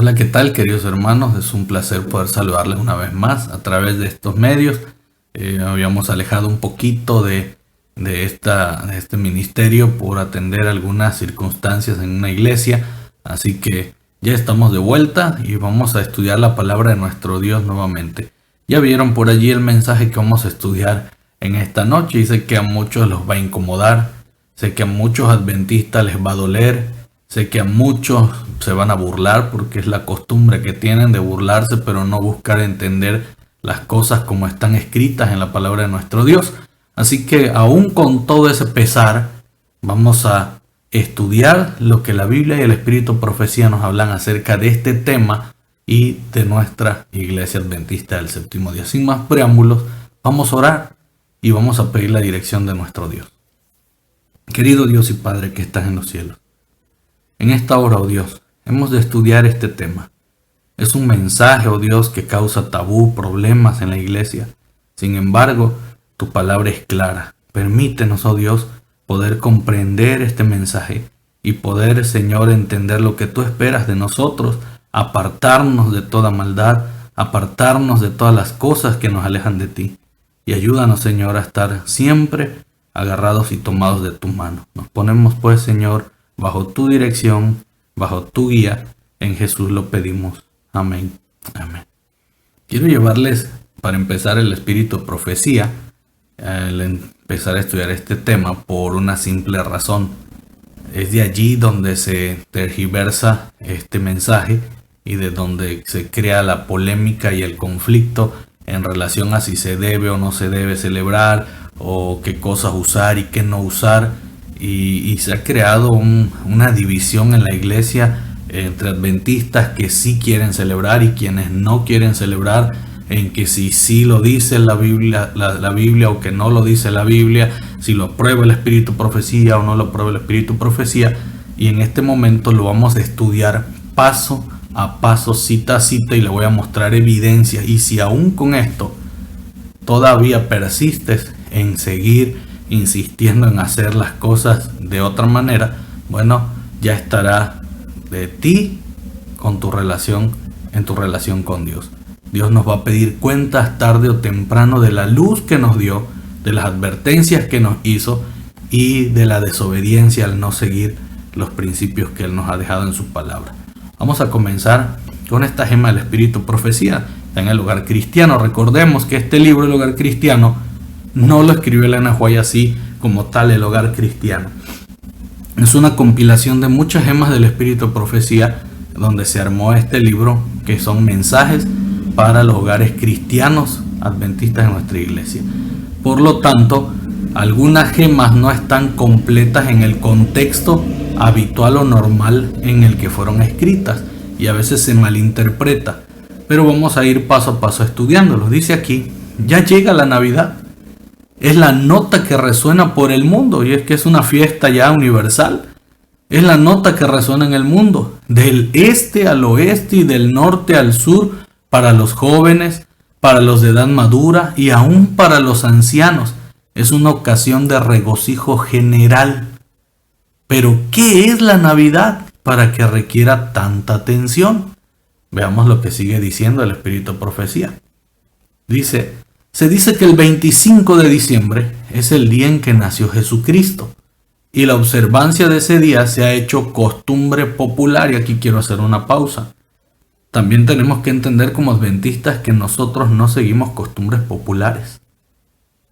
Hola, ¿qué tal, queridos hermanos? Es un placer poder saludarles una vez más a través de estos medios. Habíamos alejado un poquito de este ministerio por atender algunas circunstancias en una iglesia, así que ya estamos de vuelta y vamos a estudiar la palabra de nuestro Dios nuevamente. Ya vieron por allí el mensaje que vamos a estudiar en esta noche y sé que a muchos los va a incomodar, sé que a muchos adventistas les va a doler, sé que a muchos se van a burlar porque es la costumbre que tienen de burlarse, pero no buscar entender las cosas como están escritas en la palabra de nuestro Dios. Así que aún con todo ese pesar, vamos a estudiar lo que la Biblia y el Espíritu Profecía nos hablan acerca de este tema y de nuestra Iglesia Adventista del Séptimo Día. Sin más preámbulos, vamos a orar y vamos a pedir la dirección de nuestro Dios. Querido Dios y Padre que estás en los cielos, en esta hora, oh Dios, hemos de estudiar este tema. Es un mensaje, oh Dios, que causa tabú, problemas en la iglesia. Sin embargo, tu palabra es clara. Permítenos, oh Dios, poder comprender este mensaje y poder, Señor, entender lo que tú esperas de nosotros, apartarnos de toda maldad, apartarnos de todas las cosas que nos alejan de ti. Y ayúdanos, Señor, a estar siempre agarrados y tomados de tu mano. Nos ponemos, pues, Señor, bajo tu dirección, bajo tu guía. En Jesús lo pedimos. Amén. Amén. Quiero llevarles, para empezar, el espíritu profecía, al empezar a estudiar este tema por una simple razón. Es de allí donde se tergiversa este mensaje y de donde se crea la polémica y el conflicto en relación a si se debe o no se debe celebrar, o qué cosas usar y qué no usar. Y se ha creado una división en la iglesia entre adventistas que sí quieren celebrar y quienes no quieren celebrar, en que si sí lo dice la Biblia o que no lo dice la Biblia, si lo aprueba el Espíritu Profecía o no lo aprueba el Espíritu Profecía. Y en este momento lo vamos a estudiar paso a paso, cita a cita, y le voy a mostrar evidencia. Y si aún con esto todavía persistes en seguir insistiendo en hacer las cosas de otra manera, bueno, ya estará de ti con tu relación, en tu relación con Dios. Dios nos va a pedir cuentas tarde o temprano de la luz que nos dio, de las advertencias que nos hizo y de la desobediencia al no seguir los principios que Él nos ha dejado en su palabra. Vamos a comenzar con esta gema del Espíritu Profecía en el Hogar Cristiano. Recordemos que este libro, El Hogar Cristiano, no lo escribió Elena White así como tal, El Hogar Cristiano. Es una compilación de muchas gemas del Espíritu Profecía donde se armó este libro, que son mensajes para los hogares cristianos adventistas en nuestra iglesia. Por lo tanto, algunas gemas no están completas en el contexto habitual o normal en el que fueron escritas y a veces se malinterpreta, pero vamos a ir paso a paso estudiándolos. Dice aquí: ya llega la Navidad. Es la nota que resuena por el mundo, y es que es una fiesta ya universal. Es la nota que resuena en el mundo, del este al oeste y del norte al sur, para los jóvenes, para los de edad madura y aún para los ancianos. Es una ocasión de regocijo general. Pero, ¿qué es la Navidad para que requiera tanta atención? Veamos lo que sigue diciendo el Espíritu Profecía. Se dice que el 25 de diciembre es el día en que nació Jesucristo, y la observancia de ese día se ha hecho costumbre popular. Y aquí quiero hacer una pausa. También tenemos que entender como adventistas que nosotros no seguimos costumbres populares.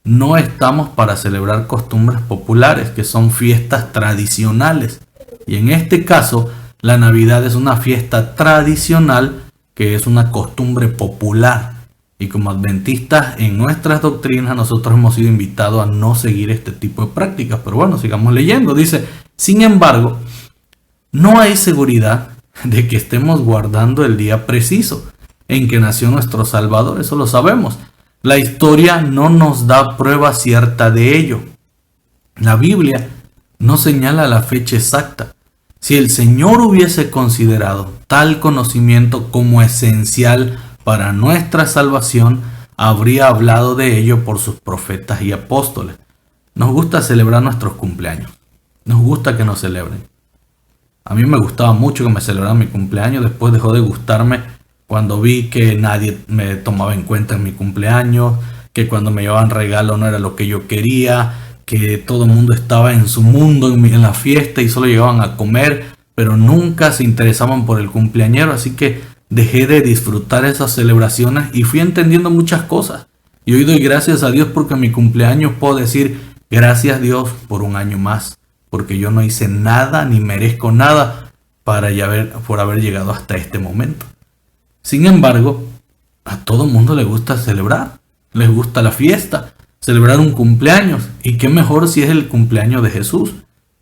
No estamos para celebrar costumbres populares, que son fiestas tradicionales. Y en este caso, la Navidad es una fiesta tradicional que es una costumbre popular. Y como adventistas, en nuestras doctrinas, nosotros hemos sido invitados a no seguir este tipo de prácticas. Pero bueno, sigamos leyendo. Dice: sin embargo, no hay seguridad de que estemos guardando el día preciso en que nació nuestro Salvador. Eso lo sabemos. La historia no nos da prueba cierta de ello. La Biblia no señala la fecha exacta. Si el Señor hubiese considerado tal conocimiento como esencial para nuestra salvación, habría hablado de ello por sus profetas y apóstoles. Nos gusta celebrar nuestros cumpleaños. Nos gusta que nos celebren. A mí me gustaba mucho que me celebraran mi cumpleaños, después dejó de gustarme cuando vi que nadie me tomaba en cuenta en mi cumpleaños, que cuando me llevaban regalo no era lo que yo quería, que todo el mundo estaba en su mundo en la fiesta y solo llegaban a comer, pero nunca se interesaban por el cumpleañero, así que dejé de disfrutar esas celebraciones y fui entendiendo muchas cosas. Y hoy doy gracias a Dios porque en mi cumpleaños puedo decir gracias Dios por un año más, porque yo no hice nada ni merezco nada por haber llegado hasta este momento. Sin embargo, a todo el mundo le gusta celebrar, les gusta la fiesta, celebrar un cumpleaños, y qué mejor si es el cumpleaños de Jesús.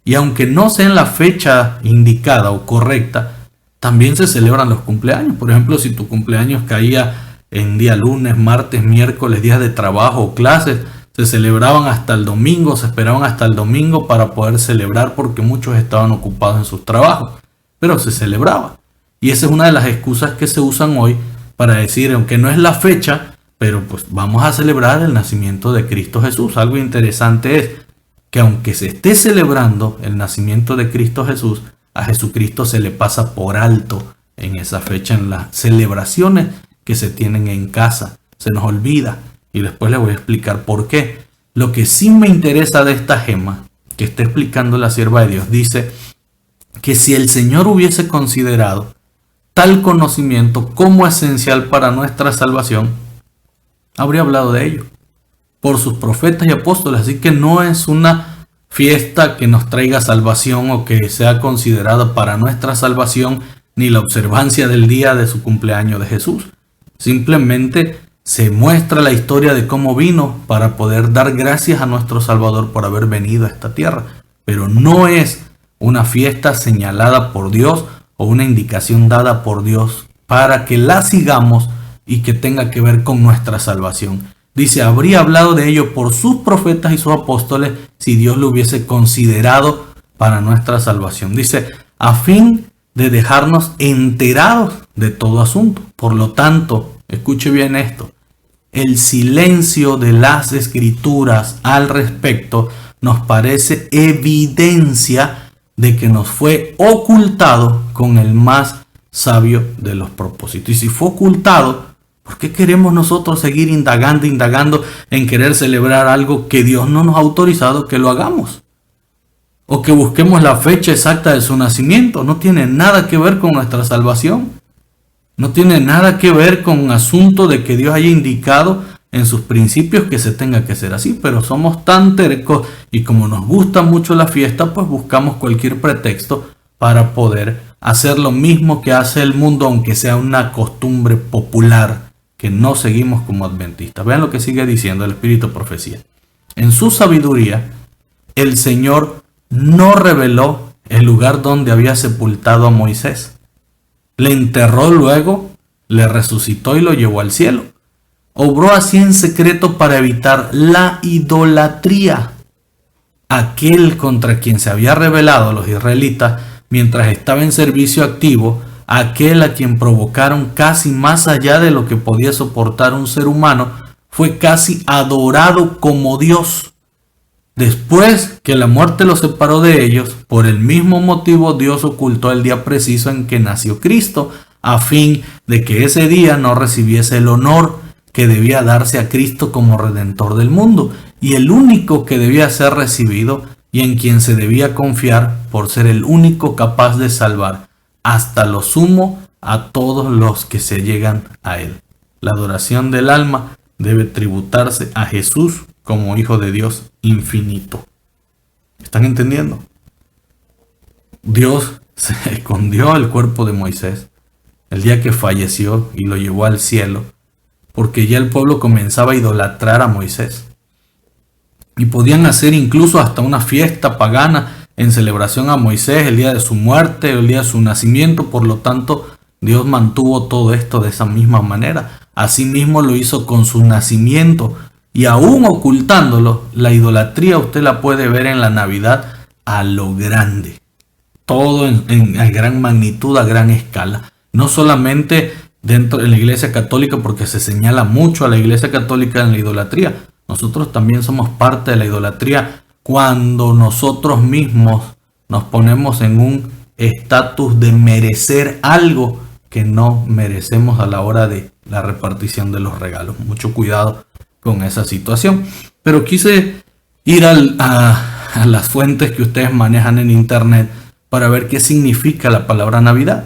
Y aunque no sea en la fecha indicada o correcta, también se celebran los cumpleaños. Por ejemplo, si tu cumpleaños caía en día lunes, martes, miércoles, días de trabajo o clases, se celebraban hasta el domingo, se esperaban hasta el domingo para poder celebrar porque muchos estaban ocupados en sus trabajos, pero se celebraba. Y esa es una de las excusas que se usan hoy para decir, aunque no es la fecha, pero pues vamos a celebrar el nacimiento de Cristo Jesús. Algo interesante es que aunque se esté celebrando el nacimiento de Cristo Jesús, a Jesucristo se le pasa por alto en esa fecha, en las celebraciones que se tienen en casa. Se nos olvida y después les voy a explicar por qué. Lo que sí me interesa de esta gema que está explicando la sierva de Dios, dice que si el Señor hubiese considerado tal conocimiento como esencial para nuestra salvación, habría hablado de ello por sus profetas y apóstoles. Así que no es una fiesta que nos traiga salvación o que sea considerada para nuestra salvación, ni la observancia del día de su cumpleaños de Jesús. Simplemente se muestra la historia de cómo vino para poder dar gracias a nuestro Salvador por haber venido a esta tierra. Pero no es una fiesta señalada por Dios o una indicación dada por Dios para que la sigamos y que tenga que ver con nuestra salvación. Dice, habría hablado de ello por sus profetas y sus apóstoles si Dios lo hubiese considerado para nuestra salvación. Dice, a fin de dejarnos enterados de todo asunto. Por lo tanto, escuche bien esto, el silencio de las Escrituras al respecto nos parece evidencia de que nos fue ocultado con el más sabio de los propósitos. Y si fue ocultado, ¿por qué queremos nosotros seguir indagando en querer celebrar algo que Dios no nos ha autorizado que lo hagamos? O que busquemos la fecha exacta de su nacimiento. No tiene nada que ver con nuestra salvación. No tiene nada que ver con un asunto de que Dios haya indicado en sus principios que se tenga que ser así. Pero somos tan tercos y como nos gusta mucho la fiesta, pues buscamos cualquier pretexto para poder hacer lo mismo que hace el mundo, aunque sea una costumbre popular que no seguimos como adventistas. Vean lo que sigue diciendo el Espíritu de Profecía. En su sabiduría, el Señor no reveló el lugar donde había sepultado a Moisés. Le enterró luego, le resucitó y lo llevó al cielo. Obró así en secreto para evitar la idolatría. Aquel contra quien se había rebelado los israelitas mientras estaba en servicio activo, aquel a quien provocaron casi más allá de lo que podía soportar un ser humano, fue casi adorado como Dios. Después que la muerte los separó de ellos, por el mismo motivo Dios ocultó el día preciso en que nació Cristo, a fin de que ese día no recibiese el honor que debía darse a Cristo como Redentor del mundo, y el único que debía ser recibido y en quien se debía confiar por ser el único capaz de salvar hasta lo sumo a todos los que se llegan a Él. La adoración del alma debe tributarse a Jesús como Hijo de Dios infinito. ¿Están entendiendo? Dios se escondió el cuerpo de Moisés el día que falleció y lo llevó al cielo, porque ya el pueblo comenzaba a idolatrar a Moisés. Y podían hacer incluso hasta una fiesta pagana en celebración a Moisés el día de su muerte, el día de su nacimiento. Por lo tanto, Dios mantuvo todo esto de esa misma manera. Asimismo lo hizo con su nacimiento. Y aún ocultándolo, la idolatría usted la puede ver en la Navidad a lo grande. Todo en gran magnitud, a gran escala. No solamente dentro de la Iglesia Católica, porque se señala mucho a la Iglesia Católica en la idolatría. Nosotros también somos parte de la idolatría cuando nosotros mismos nos ponemos en un estatus de merecer algo que no merecemos a la hora de la repartición de los regalos. Mucho cuidado con esa situación. Pero quise ir a las fuentes que ustedes manejan en internet para ver qué significa la palabra Navidad.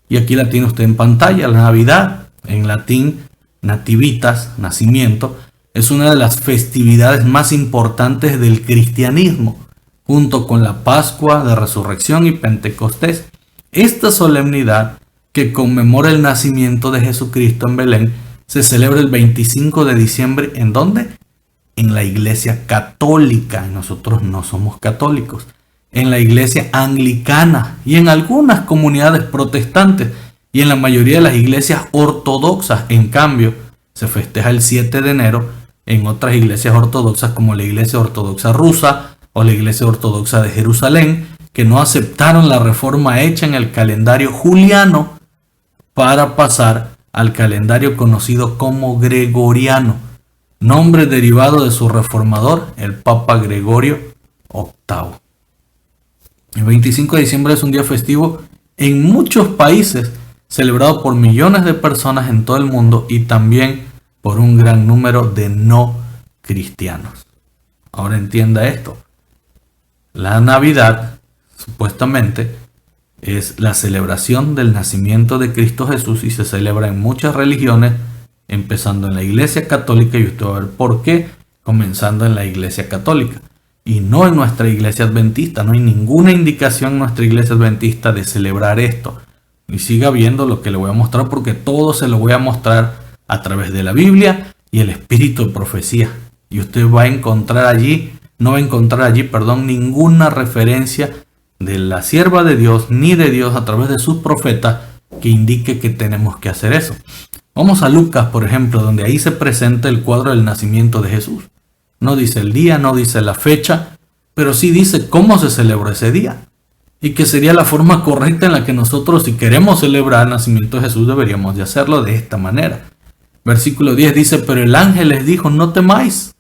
Y aquí la tiene usted en pantalla. La Navidad, en latín, nativitas, nacimiento, es una de las festividades más importantes del cristianismo, junto con la Pascua de Resurrección y Pentecostés. Esta solemnidad, que conmemora el nacimiento de Jesucristo en Belén, se celebra el 25 de diciembre. ¿En dónde? En la Iglesia Católica. Nosotros no somos católicos. En la Iglesia Anglicana y en algunas comunidades protestantes y en la mayoría de las iglesias ortodoxas. En cambio, se festeja el 7 de enero en otras iglesias ortodoxas como la Iglesia Ortodoxa Rusa o la Iglesia Ortodoxa de Jerusalén, que no aceptaron la reforma hecha en el calendario juliano para pasar al calendario conocido como gregoriano, nombre derivado de su reformador, el Papa Gregorio VIII. El 25 de diciembre es un día festivo en muchos países, celebrado por millones de personas en todo el mundo y también por un gran número de no cristianos. Ahora entienda esto. La Navidad, supuestamente, es la celebración del nacimiento de Cristo Jesús y se celebra en muchas religiones, empezando en la Iglesia Católica, y usted va a ver por qué, comenzando en la Iglesia Católica y no en nuestra Iglesia Adventista. No hay ninguna indicación en nuestra Iglesia Adventista de celebrar esto. Y siga viendo lo que le voy a mostrar, porque todo se lo voy a mostrar a través de la Biblia y el espíritu de profecía. Y usted va a encontrar allí, no va a encontrar allí, ninguna referencia de la sierva de Dios ni de Dios a través de sus profetas que indique que tenemos que hacer eso. Vamos a Lucas, por ejemplo, donde ahí se presenta el cuadro del nacimiento de Jesús. No dice el día, no dice la fecha, pero sí dice cómo se celebró ese día. Y que sería la forma correcta en la que nosotros, si queremos celebrar el nacimiento de Jesús, deberíamos de hacerlo de esta manera. Versículo 10 dice: pero el ángel les dijo: no temáis,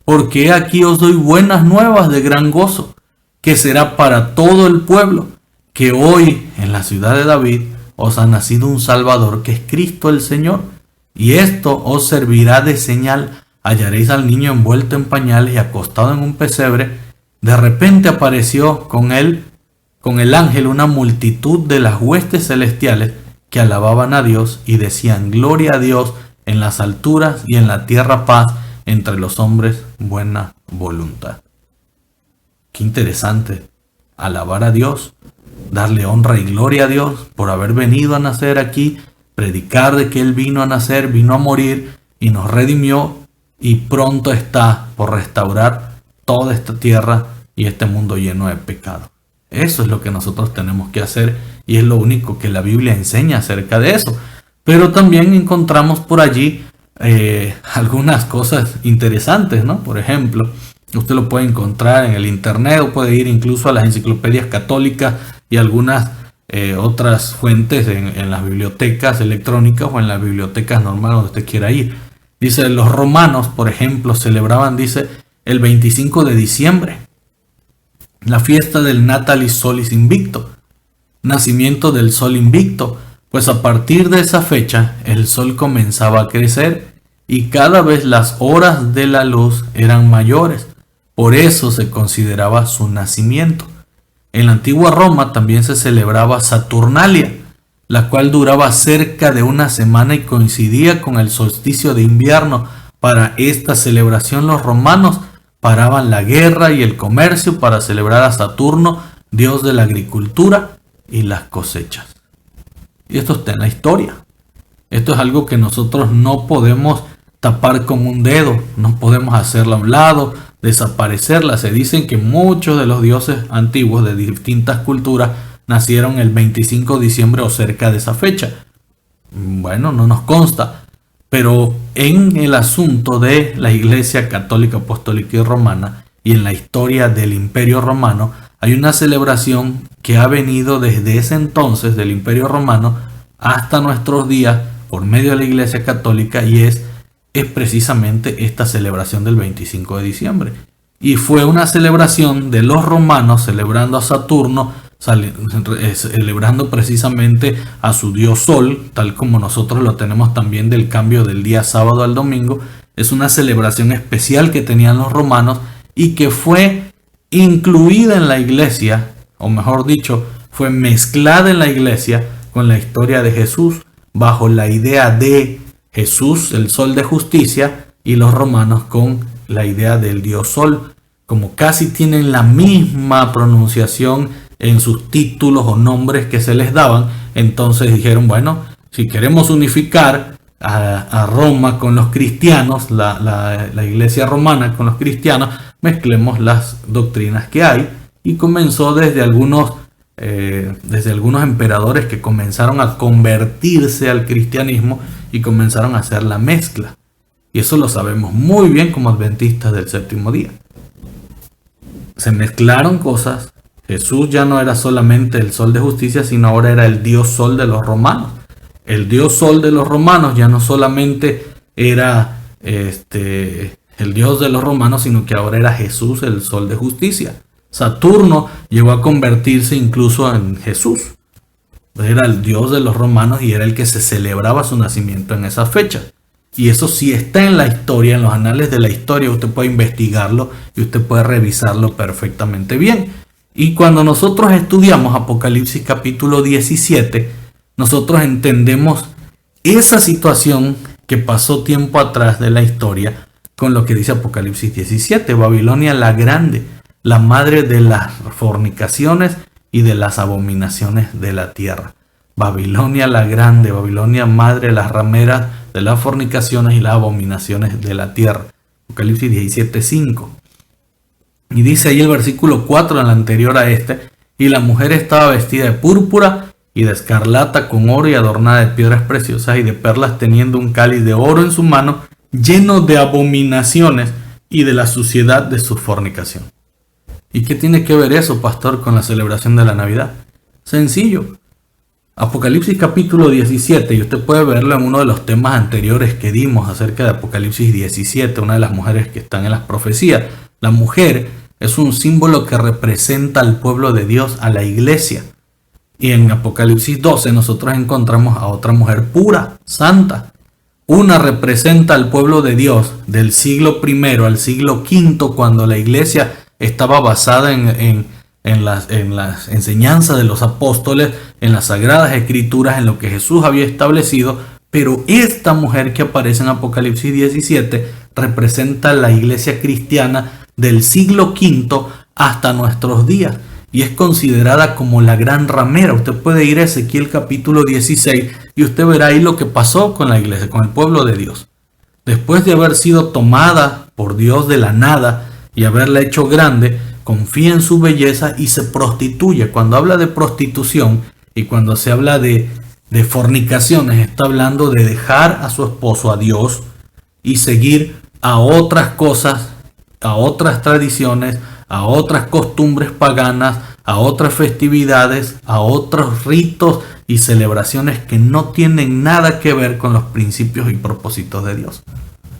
porque aquí os doy buenas nuevas de gran gozo, que será para todo el pueblo, que hoy en la ciudad de David os ha nacido un Salvador, que es Cristo el Señor. Y esto os servirá de señal: hallaréis al niño envuelto en pañales y acostado en un pesebre. De repente apareció con el ángel una multitud de las huestes celestiales que alababan a Dios y decían: gloria a Dios en las alturas y en la tierra paz entre los hombres buena voluntad. Qué interesante, alabar a Dios, darle honra y gloria a Dios por haber venido a nacer aquí, predicar de que Él vino a nacer, vino a morir y nos redimió, y pronto está por restaurar toda esta tierra y este mundo lleno de pecado. Eso es lo que nosotros tenemos que hacer y es lo único que la Biblia enseña acerca de eso. Pero también encontramos por allí algunas cosas interesantes, ¿no? Por ejemplo, usted lo puede encontrar en el internet o puede ir incluso a las enciclopedias católicas y algunas otras fuentes en las bibliotecas electrónicas o en las bibliotecas normales donde usted quiera ir. Dice, los romanos, por ejemplo, celebraban, dice, el 25 de diciembre, la fiesta del Natalis Solis Invicto, nacimiento del sol invicto, pues a partir de esa fecha el sol comenzaba a crecer y cada vez las horas de la luz eran mayores. Por eso se consideraba su nacimiento. En la antigua Roma también se celebraba Saturnalia, la cual duraba cerca de una semana y coincidía con el solsticio de invierno. Para esta celebración los romanos paraban la guerra y el comercio para celebrar a Saturno, dios de la agricultura y las cosechas. Y esto está en la historia. Esto es algo que nosotros no podemos tapar con un dedo, no podemos hacerla a un lado, desaparecerla. Se dicen que muchos de los dioses antiguos de distintas culturas nacieron el 25 de diciembre o cerca de esa fecha. Bueno, no nos consta, pero en el asunto de la Iglesia Católica, Apostólica y Romana y en la historia del Imperio Romano, hay una celebración que ha venido desde ese entonces del Imperio Romano hasta nuestros días por medio de la Iglesia Católica, y es precisamente esta celebración del 25 de diciembre. Y fue una celebración de los romanos celebrando a Saturno, celebrando precisamente a su dios Sol, tal como nosotros lo tenemos también del cambio del día sábado al domingo. Es una celebración especial que tenían los romanos y que fue incluida en la iglesia, o mejor dicho, fue mezclada en la iglesia con la historia de Jesús, bajo la idea de Jesús, el sol de justicia, y los romanos con la idea del dios Sol. Como casi tienen la misma pronunciación en sus títulos o nombres que se les daban, entonces dijeron, bueno, si queremos unificar a Roma con los cristianos, la iglesia romana con los cristianos, mezclemos las doctrinas que hay. Y comenzó desde algunos emperadores que comenzaron a convertirse al cristianismo y comenzaron a hacer la mezcla. Y eso lo sabemos muy bien como adventistas del séptimo día. Se mezclaron cosas. Jesús ya no era solamente el sol de justicia, sino ahora era el dios sol de los romanos. El dios sol de los romanos ya no solamente era el dios de los romanos, sino que ahora era Jesús, el sol de justicia. Saturno llegó a convertirse incluso en Jesús. Era el dios de los romanos y era el que se celebraba su nacimiento en esa fecha. Y eso sí está en la historia, en los anales de la historia. Usted puede investigarlo y usted puede revisarlo perfectamente bien. Y cuando nosotros estudiamos Apocalipsis capítulo 17, nosotros entendemos esa situación que pasó tiempo atrás de la historia con lo que dice Apocalipsis 17. Babilonia la grande, la madre de las fornicaciones y de las abominaciones de la tierra. Babilonia la grande, Babilonia madre de las rameras de las fornicaciones y las abominaciones de la tierra. Apocalipsis 17:5. Y dice ahí el versículo 4 en la anterior a este: y la mujer estaba vestida de púrpura y de escarlata con oro y adornada de piedras preciosas y de perlas, teniendo un cáliz de oro en su mano, lleno de abominaciones y de la suciedad de su fornicación. ¿Y qué tiene que ver eso, pastor, con la celebración de la Navidad? Sencillo. Apocalipsis capítulo 17, y usted puede verlo en uno de los temas anteriores que dimos acerca de Apocalipsis 17, una de las mujeres que están en las profecías. La mujer es un símbolo que representa al pueblo de Dios, a la iglesia. Y en Apocalipsis 12 nosotros encontramos a otra mujer pura, santa. Una representa al pueblo de Dios del siglo I al siglo V, cuando la iglesia estaba basada en las enseñanzas de los apóstoles, en las sagradas escrituras, en lo que Jesús había establecido. Pero esta mujer que aparece en Apocalipsis 17 representa la iglesia cristiana del siglo V hasta nuestros días y es considerada como la gran ramera. Usted puede ir a Ezequiel capítulo 16 y usted verá ahí lo que pasó con la iglesia, con el pueblo de Dios. Después de haber sido tomada por Dios de la nada y haberla hecho grande, confía en su belleza y se prostituye. Cuando habla de prostitución y cuando se habla de fornicaciones, está hablando de dejar a su esposo, a Dios, y seguir a otras cosas, a otras tradiciones, a otras costumbres paganas, a otras festividades, a otros ritos y celebraciones que no tienen nada que ver con los principios y propósitos de Dios.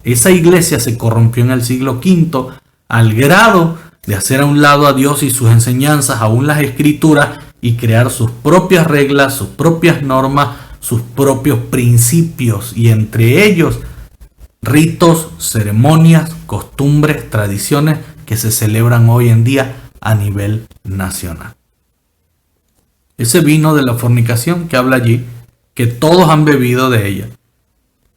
Esa iglesia se corrompió en el siglo V al grado de hacer a un lado a Dios y sus enseñanzas, aún las escrituras, y crear sus propias reglas, sus propias normas, sus propios principios, y entre ellos ritos, ceremonias, costumbres, tradiciones que se celebran hoy en día a nivel nacional. Ese vino de la fornicación que habla allí, que todos han bebido de ella,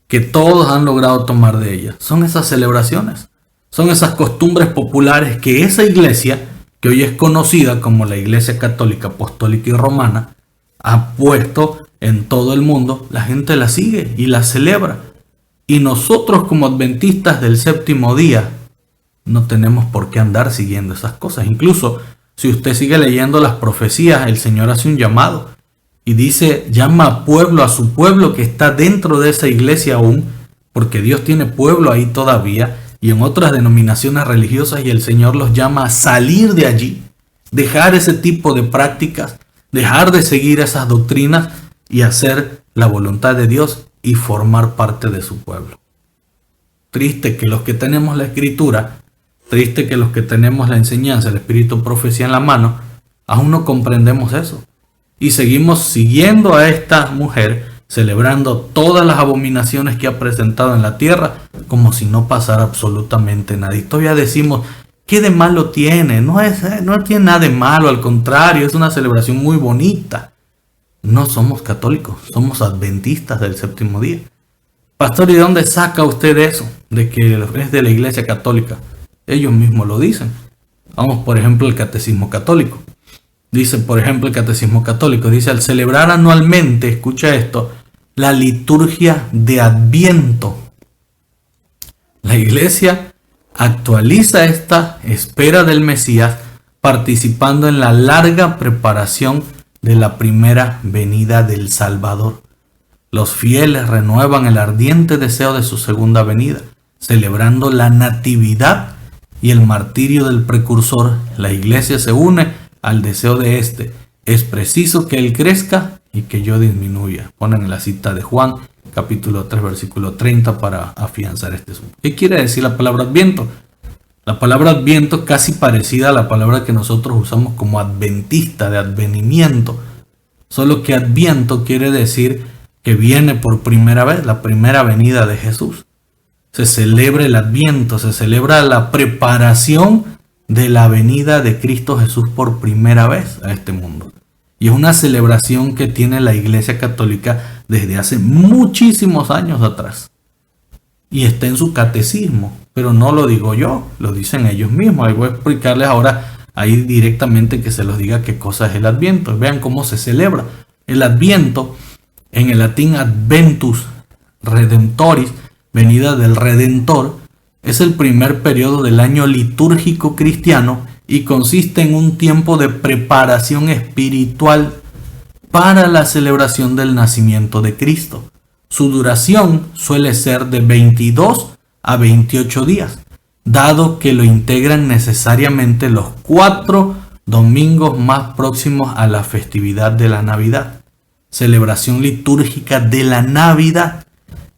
que todos han logrado tomar de ella, son esas celebraciones, son esas costumbres populares que esa iglesia, que hoy es conocida como la Iglesia Católica, Apostólica y Romana, ha puesto en todo el mundo. La gente la sigue y la celebra. Y nosotros como adventistas del séptimo día no tenemos por qué andar siguiendo esas cosas. Incluso si usted sigue leyendo las profecías, el Señor hace un llamado y dice, llama a pueblo, a su pueblo que está dentro de esa iglesia aún, porque Dios tiene pueblo ahí todavía y en otras denominaciones religiosas, y el Señor los llama a salir de allí, dejar ese tipo de prácticas, dejar de seguir esas doctrinas y hacer la voluntad de Dios y formar parte de su pueblo. Triste que los que tenemos la escritura, triste que los que tenemos la enseñanza, el espíritu profecía en la mano, Aún no comprendemos eso. Y seguimos siguiendo a esta mujer, celebrando todas las abominaciones que ha presentado en la tierra, como si no pasara absolutamente nada. Y todavía decimos, ¿qué de malo tiene? No tiene nada de malo, al contrario, es una celebración muy bonita. No somos católicos, somos adventistas del séptimo día. Pastor, ¿y de dónde saca usted eso? De que es de la Iglesia Católica. Ellos mismos lo dicen. Vamos, por ejemplo, al Catecismo Católico. Dice, por ejemplo, el Catecismo Católico, dice, al celebrar anualmente, escucha esto, la liturgia de Adviento, la Iglesia actualiza esta espera del Mesías participando en la larga preparación de la primera venida del Salvador. Los fieles renuevan el ardiente deseo de su segunda venida, celebrando la natividad y el martirio del precursor. La Iglesia se une al deseo de este. Es preciso que él crezca y que yo disminuya. Ponen la cita de Juan, capítulo 3, versículo 30 para afianzar este asunto. ¿Qué quiere decir la palabra Adviento? La palabra Adviento es casi parecida a la palabra que nosotros usamos como adventista, de advenimiento. Solo que Adviento quiere decir que viene por primera vez, la primera venida de Jesús. Se celebra el Adviento, se celebra la preparación de la venida de Cristo Jesús por primera vez a este mundo. Y es una celebración que tiene la Iglesia Católica desde hace muchísimos años atrás. Y está en su catecismo, pero no lo digo yo, lo dicen ellos mismos. Ahí voy a explicarles ahora ahí directamente que se los diga qué cosa es el Adviento. Vean cómo se celebra. El Adviento, en el latín Adventus Redemptoris, venida del Redentor, es el primer periodo del año litúrgico cristiano y consiste en un tiempo de preparación espiritual para la celebración del nacimiento de Cristo. Su duración suele ser de 22 a 28 días, dado que lo integran necesariamente los 4 domingos más próximos a la festividad de la Navidad. Celebración litúrgica de la Navidad.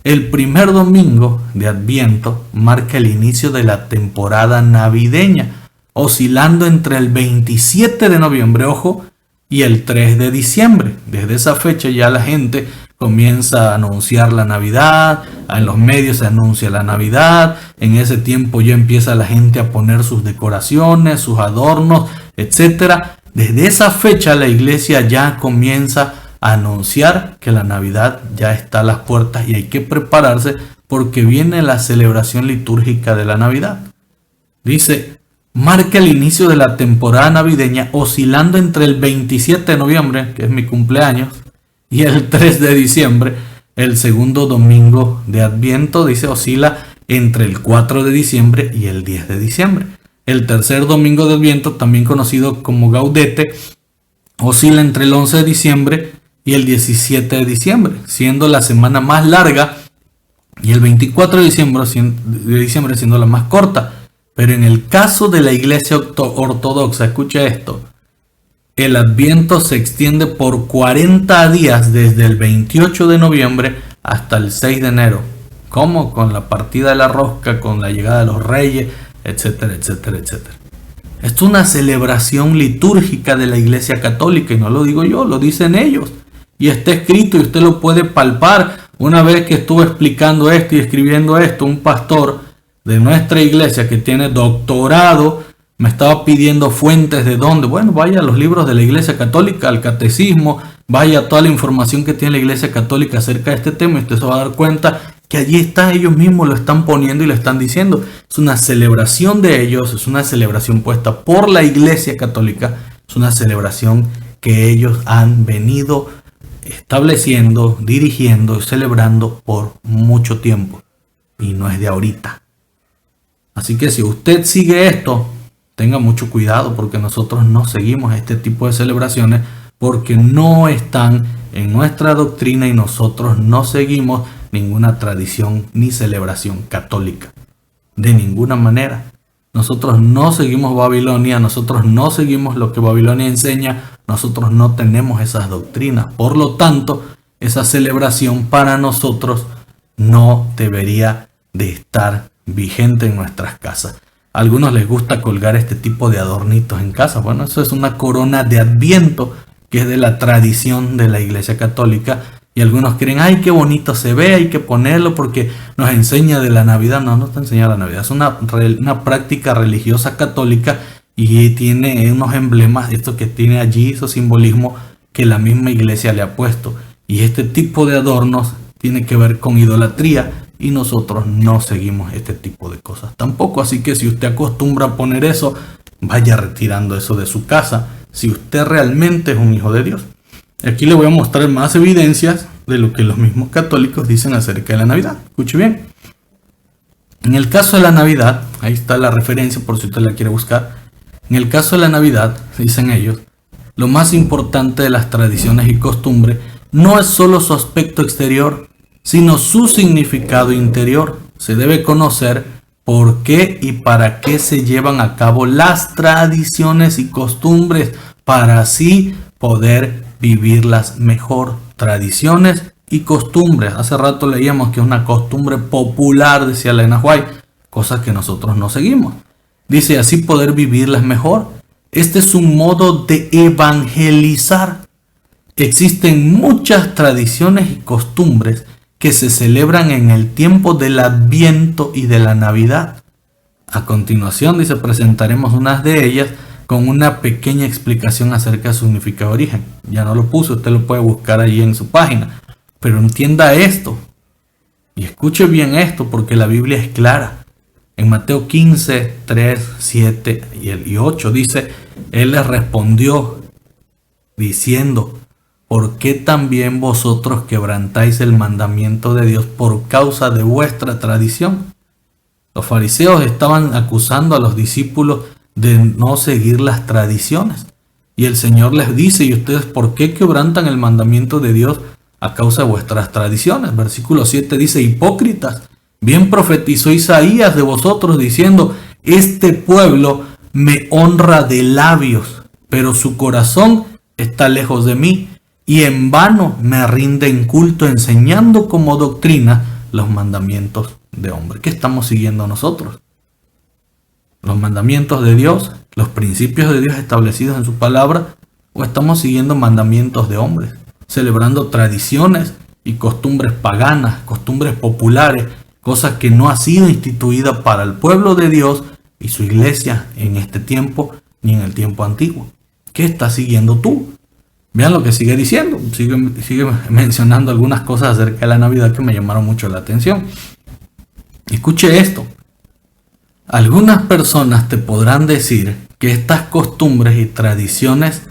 El primer domingo de Adviento marca el inicio de la temporada navideña, oscilando entre el 27 de noviembre, ojo, y el 3 de diciembre. Desde esa fecha ya la gente comienza a anunciar la Navidad, en los medios se anuncia la Navidad, en ese tiempo ya empieza la gente a poner sus decoraciones, sus adornos, etc. Desde esa fecha la iglesia ya comienza anunciar que la Navidad ya está a las puertas y hay que prepararse porque viene la celebración litúrgica de la Navidad. Dice, marca el inicio de la temporada navideña oscilando entre el 27 de noviembre, que es mi cumpleaños, y el 3 de diciembre, el segundo domingo de Adviento, dice, oscila entre el 4 de diciembre y el 10 de diciembre. El tercer domingo de Adviento, también conocido como Gaudete, oscila entre el 11 de diciembre y el 17 de diciembre, siendo la semana más larga, y el 24 de diciembre siendo la más corta. Pero en el caso de la iglesia ortodoxa, escucha esto, el Adviento se extiende por 40 días desde el 28 de noviembre hasta el 6 de enero. ¿Cómo? Con la partida de la rosca, con la llegada de los reyes, etcétera, etcétera, etcétera. Esto es una celebración litúrgica de la iglesia católica, y no lo digo yo, lo dicen ellos. Y está escrito y usted lo puede palpar. Una vez que estuve explicando esto y escribiendo esto, un pastor de nuestra iglesia que tiene doctorado me estaba pidiendo fuentes de dónde. Bueno, vaya a los libros de la iglesia católica, al catecismo, vaya a toda la información que tiene la iglesia católica acerca de este tema y usted se va a dar cuenta que allí está, ellos mismos lo están poniendo y lo están diciendo. Es una celebración de ellos, es una celebración puesta por la iglesia católica, es una celebración que ellos han venido estableciendo, dirigiendo y celebrando por mucho tiempo, y no es de ahorita. Así que si usted sigue esto, tenga mucho cuidado, porque nosotros no seguimos este tipo de celebraciones porque no están en nuestra doctrina y nosotros no seguimos ninguna tradición ni celebración católica, de ninguna manera. Nosotros no seguimos Babilonia, nosotros no seguimos lo que Babilonia enseña, nosotros no tenemos esas doctrinas. Por lo tanto, esa celebración para nosotros no debería de estar vigente en nuestras casas. A algunos les gusta colgar este tipo de adornitos en casa. Bueno, eso es una corona de Adviento, que es de la tradición de la Iglesia Católica. Y algunos creen, ay, qué bonito se ve, hay que ponerlo porque nos enseña de la Navidad. No, no te enseña la Navidad. Es una práctica religiosa católica y tiene unos emblemas, esto que tiene allí, esos simbolismos que la misma Iglesia le ha puesto. Y este tipo de adornos tiene que ver con idolatría y nosotros no seguimos este tipo de cosas tampoco. Así que si usted acostumbra a poner eso, vaya retirando eso de su casa si usted realmente es un hijo de Dios. Aquí le voy a mostrar más evidencias de lo que los mismos católicos dicen acerca de la Navidad. Escuche bien. En el caso de la Navidad, ahí está la referencia por si usted la quiere buscar. En el caso de la Navidad, dicen ellos, lo más importante de las tradiciones y costumbres no es solo su aspecto exterior, sino su significado interior. Se debe conocer por qué y para qué se llevan a cabo las tradiciones y costumbres, para así poder vivirlas mejor. Tradiciones y costumbres. Hace rato leíamos que es una costumbre popular, decía Elena White, cosas que nosotros no seguimos. Dice así poder vivirlas mejor. Este es un modo de evangelizar. Existen muchas tradiciones y costumbres que se celebran en el tiempo del Adviento y de la Navidad. A continuación, dice, presentaremos unas de ellas con una pequeña explicación acerca de su significado de origen. Ya no lo puse, usted lo puede buscar allí en su página. Pero entienda esto y escuche bien esto porque la Biblia es clara. En Mateo 15, 3, 7 y 8 dice, Él les respondió diciendo, ¿por qué también vosotros quebrantáis el mandamiento de Dios por causa de vuestra tradición? Los fariseos estaban acusando a los discípulos de no seguir las tradiciones. Y el Señor les dice, ¿y ustedes por qué quebrantan el mandamiento de Dios a causa de vuestras tradiciones? Versículo 7 dice, hipócritas, bien profetizó Isaías de vosotros diciendo, este pueblo me honra de labios, pero su corazón está lejos de mí, y en vano me rinden culto enseñando como doctrina los mandamientos de hombre. ¿Qué estamos siguiendo nosotros? ¿Los mandamientos de Dios, los principios de Dios establecidos en su palabra, o estamos siguiendo mandamientos de hombres, celebrando tradiciones y costumbres paganas, costumbres populares, cosas que no ha sido instituida para el pueblo de Dios y su iglesia en este tiempo ni en el tiempo antiguo? ¿Qué estás siguiendo tú? Vean lo que sigue diciendo, sigue mencionando algunas cosas acerca de la Navidad que me llamaron mucho la atención. Escuche esto. Algunas personas te podrán decir que estas costumbres y tradiciones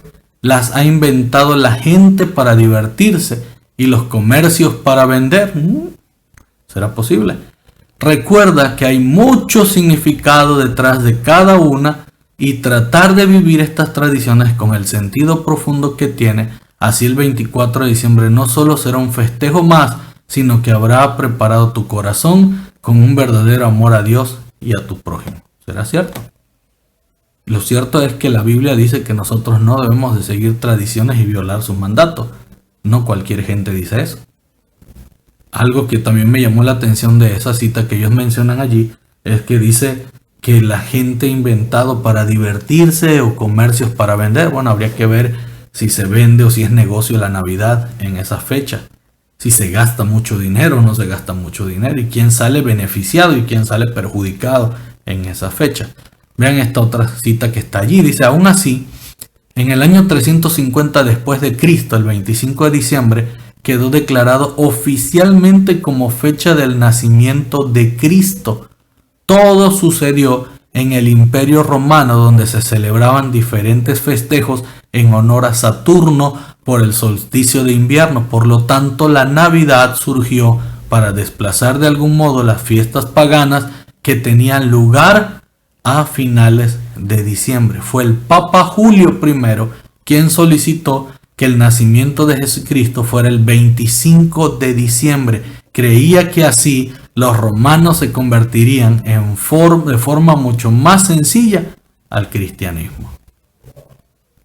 las ha inventado la gente para divertirse y los comercios para vender. ¿Será posible? Recuerda que hay mucho significado detrás de cada una y tratar de vivir estas tradiciones con el sentido profundo que tiene. Así el 24 de diciembre no solo será un festejo más, sino que habrá preparado tu corazón con un verdadero amor a Dios y a tu prójimo. ¿Será cierto? Lo cierto es que la Biblia dice que nosotros no debemos de seguir tradiciones y violar sus mandatos. No cualquier gente dice eso. Algo que también me llamó la atención de esa cita que ellos mencionan allí es que dice que la gente ha inventado para divertirse o comercios para vender. Bueno, habría que ver si se vende o si es negocio la Navidad en esa fecha. Si se gasta mucho dinero o no se gasta mucho dinero. Y quién sale beneficiado y quién sale perjudicado en esa fecha. Vean esta otra cita que está allí. Dice, aún así, en el año 350 después de Cristo, el 25 de diciembre, quedó declarado oficialmente como fecha del nacimiento de Cristo. Todo sucedió en el Imperio Romano, donde se celebraban diferentes festejos en honor a Saturno por el solsticio de invierno. Por lo tanto, la Navidad surgió para desplazar de algún modo las fiestas paganas que tenían lugar a finales de diciembre. Fue el Papa Julio I quien solicitó que el nacimiento de Jesucristo fuera el 25 de diciembre. Creía que así los romanos se convertirían de forma mucho más sencilla al cristianismo.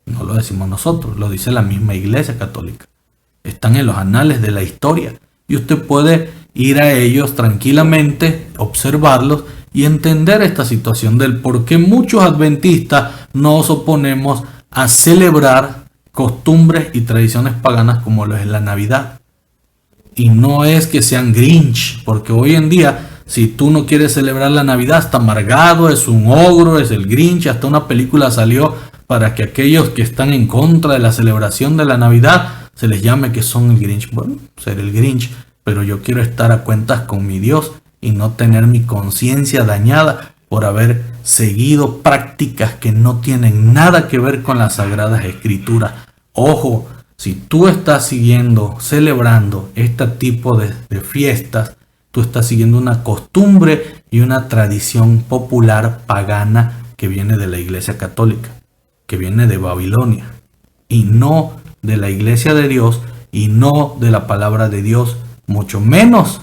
No lo decimos nosotros, lo dice la misma Iglesia Católica. Están en los anales de la historia y usted puede ir a ellos tranquilamente, observarlos y entender esta situación del por qué muchos adventistas nos oponemos a celebrar costumbres y tradiciones paganas como lo es la Navidad. Y no es que sean Grinch, porque hoy en día, si tú no quieres celebrar la Navidad, está amargado, es un ogro, es el Grinch. Hasta una película salió para que aquellos que están en contra de la celebración de la Navidad se les llame que son el Grinch. Bueno, ser el Grinch, pero yo quiero estar a cuentas con mi Dios y no tener mi conciencia dañada por haber seguido prácticas que no tienen nada que ver con las Sagradas Escrituras. Ojo, si tú estás siguiendo, celebrando este tipo de fiestas, tú estás siguiendo una costumbre y una tradición popular pagana que viene de la Iglesia Católica, que viene de Babilonia, y no de la Iglesia de Dios, y no de la palabra de Dios, mucho menos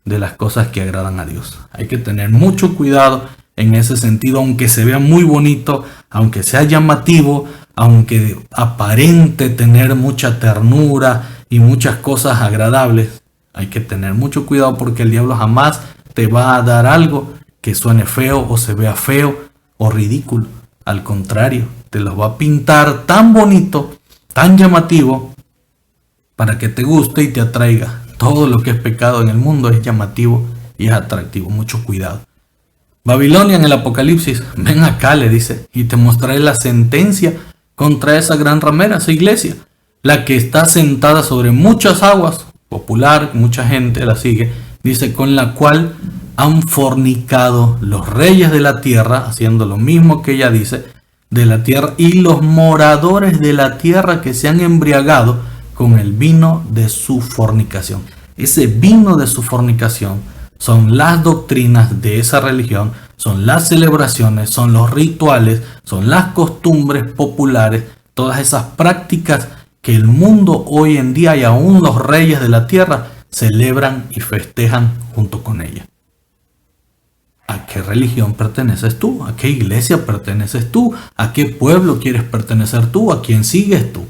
de las cosas que agradan a Dios. Hay que tener mucho cuidado en ese sentido, aunque se vea muy bonito, aunque sea llamativo, aunque aparente tener mucha ternura y muchas cosas agradables. Hay que tener mucho cuidado porque el diablo jamás te va a dar algo que suene feo o se vea feo o ridículo. Al contrario, te lo va a pintar tan bonito, tan llamativo, para que te guste y te atraiga. Todo lo que es pecado en el mundo es llamativo y es atractivo. Mucho cuidado. Babilonia en el Apocalipsis, ven acá, le dice, y te mostraré la sentencia contra esa gran ramera, esa iglesia, la que está sentada sobre muchas aguas, popular, mucha gente la sigue, dice, con la cual han fornicado los reyes de la tierra, haciendo lo mismo que ella dice, de la tierra, y los moradores de la tierra que se han embriagado con el vino de su fornicación. Ese vino de su fornicación son las doctrinas de esa religión, son las celebraciones, son los rituales, son las costumbres populares, todas esas prácticas que el mundo hoy en día y aún los reyes de la tierra celebran y festejan junto con ella. ¿A qué religión perteneces tú? ¿A qué iglesia perteneces tú? ¿A qué pueblo quieres pertenecer tú? ¿A quién sigues tú?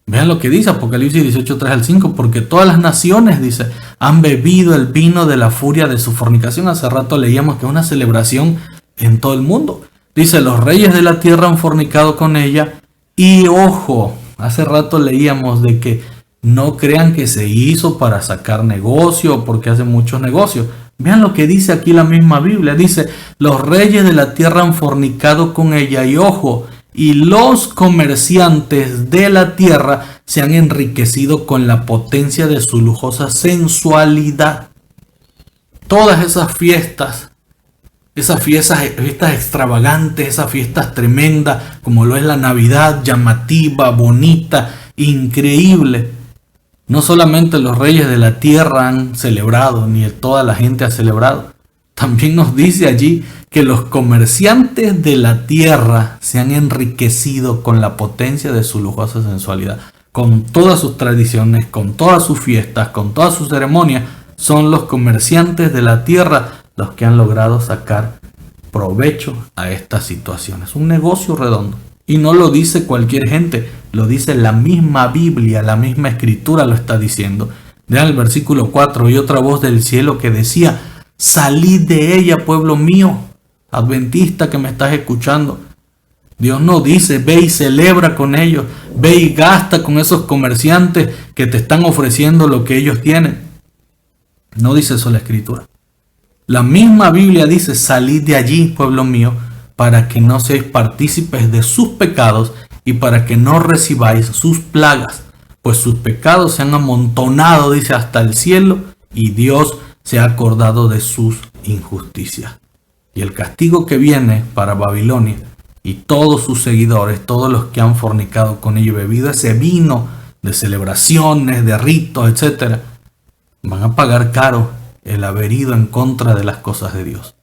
Vean lo que dice Apocalipsis 18, 3 al 5, porque todas las naciones, dice, han bebido el vino de la furia de su fornicación. Hace rato leíamos que es una celebración en todo el mundo. Dice, los reyes de la tierra han fornicado con ella. Y ojo, hace rato leíamos de que no crean que se hizo para sacar negocio, porque hace muchos negocios. Vean lo que dice aquí la misma Biblia. Dice, los reyes de la tierra han fornicado con ella. Y ojo, y los comerciantes de la tierra se han enriquecido con la potencia de su lujosa sensualidad. Todas esas fiestas extravagantes, esas fiestas tremendas, como lo es la Navidad, llamativa, bonita, increíble. No solamente los reyes de la tierra han celebrado, ni toda la gente ha celebrado. También nos dice allí que los comerciantes de la tierra se han enriquecido con la potencia de su lujosa sensualidad. Con todas sus tradiciones, con todas sus fiestas, con todas sus ceremonias, son los comerciantes de la tierra los que han logrado sacar provecho a estas situaciones. Un negocio redondo. Y no lo dice cualquier gente, lo dice la misma Biblia, la misma Escritura lo está diciendo. Vean el versículo 4, y otra voz del cielo que decía, salid de ella, pueblo mío, adventista que me estás escuchando. Dios no dice, ve y celebra con ellos, ve y gasta con esos comerciantes que te están ofreciendo lo que ellos tienen. No dice eso la Escritura. La misma Biblia dice, salid de allí, pueblo mío, para que no seáis partícipes de sus pecados y para que no recibáis sus plagas, pues sus pecados se han amontonado, dice, hasta el cielo, y Dios se ha acordado de sus injusticias. Y el castigo que viene para Babilonia y todos sus seguidores, todos los que han fornicado con ellos, bebido ese vino de celebraciones, de ritos, etc., van a pagar caro el haber ido en contra de las cosas de Dios.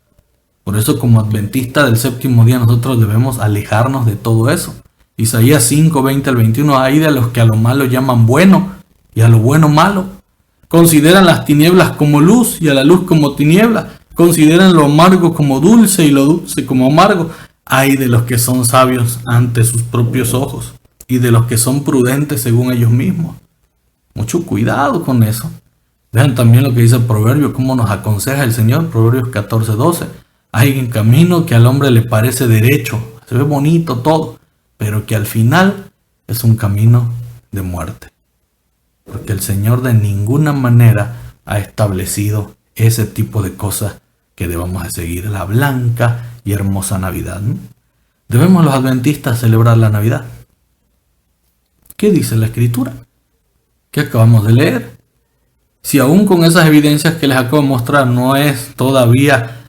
Por eso, como adventistas del séptimo día, nosotros debemos alejarnos de todo eso. Isaías 5, 20 al 21, hay de los que a lo malo llaman bueno y a lo bueno malo. Consideran las tinieblas como luz y a la luz como tiniebla. Consideran lo amargo como dulce y lo dulce como amargo. Hay de los que son sabios ante sus propios ojos y de los que son prudentes según ellos mismos. Mucho cuidado con eso. Vean también lo que dice Proverbios, cómo nos aconseja el Señor, Proverbios 14:12. Hay un camino que al hombre le parece derecho, se ve bonito todo, pero que al final es un camino de muerte. Porque el Señor de ninguna manera ha establecido ese tipo de cosas que debamos de seguir. La blanca y hermosa Navidad, ¿no? ¿Debemos los adventistas celebrar la Navidad? ¿Qué dice la Escritura? ¿Qué acabamos de leer? Si aún con esas evidencias que les acabo de mostrar no es todavía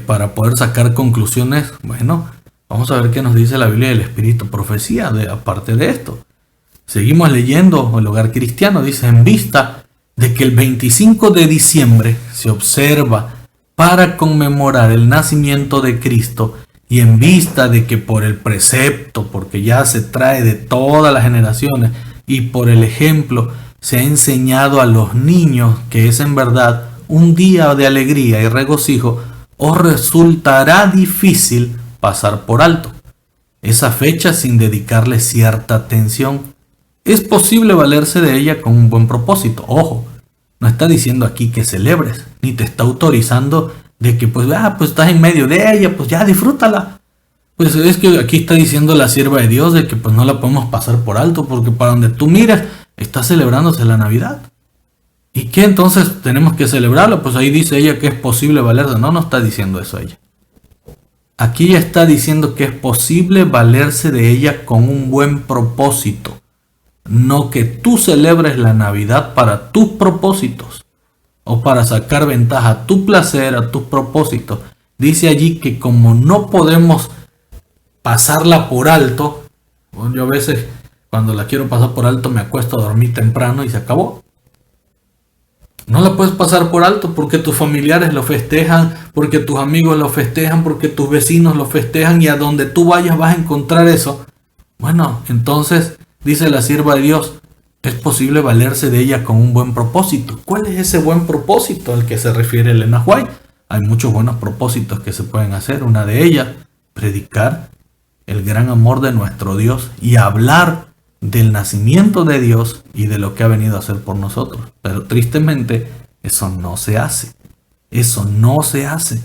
para poder sacar conclusiones, bueno, vamos a ver qué nos dice la Biblia del Espíritu Profecía aparte de esto. Seguimos leyendo el Hogar Cristiano, dice: en vista de que el 25 de diciembre se observa para conmemorar el nacimiento de Cristo, y en vista de que por el precepto, porque ya se trae de todas las generaciones, y por el ejemplo se ha enseñado a los niños que es en verdad un día de alegría y regocijo, os resultará difícil pasar por alto esa fecha sin dedicarle cierta atención. Es posible valerse de ella con un buen propósito. Ojo, no está diciendo aquí que celebres, ni te está autorizando de que pues estás en medio de ella, pues ya disfrútala. Pues es que aquí está diciendo la sierva de Dios de que pues no la podemos pasar por alto, porque para donde tú miras está celebrándose la Navidad. ¿Y qué entonces tenemos que celebrarla? Pues ahí dice ella que es posible valerse. No, no está diciendo eso ella. Aquí ya está diciendo que es posible valerse de ella con un buen propósito. No que tú celebres la Navidad para tus propósitos o para sacar ventaja a tu placer, a tus propósitos. Dice allí que como no podemos pasarla por alto, bueno, yo a veces cuando la quiero pasar por alto me acuesto a dormir temprano y se acabó. No la puedes pasar por alto porque tus familiares lo festejan, porque tus amigos lo festejan, porque tus vecinos lo festejan, y a donde tú vayas vas a encontrar eso. Bueno, entonces dice la sierva de Dios, es posible valerse de ella con un buen propósito. ¿Cuál es ese buen propósito al que se refiere Elena White? Hay muchos buenos propósitos que se pueden hacer. Una de ellas, predicar el gran amor de nuestro Dios y hablar del nacimiento de Dios y de lo que ha venido a hacer por nosotros. Pero tristemente eso no se hace. Eso no se hace.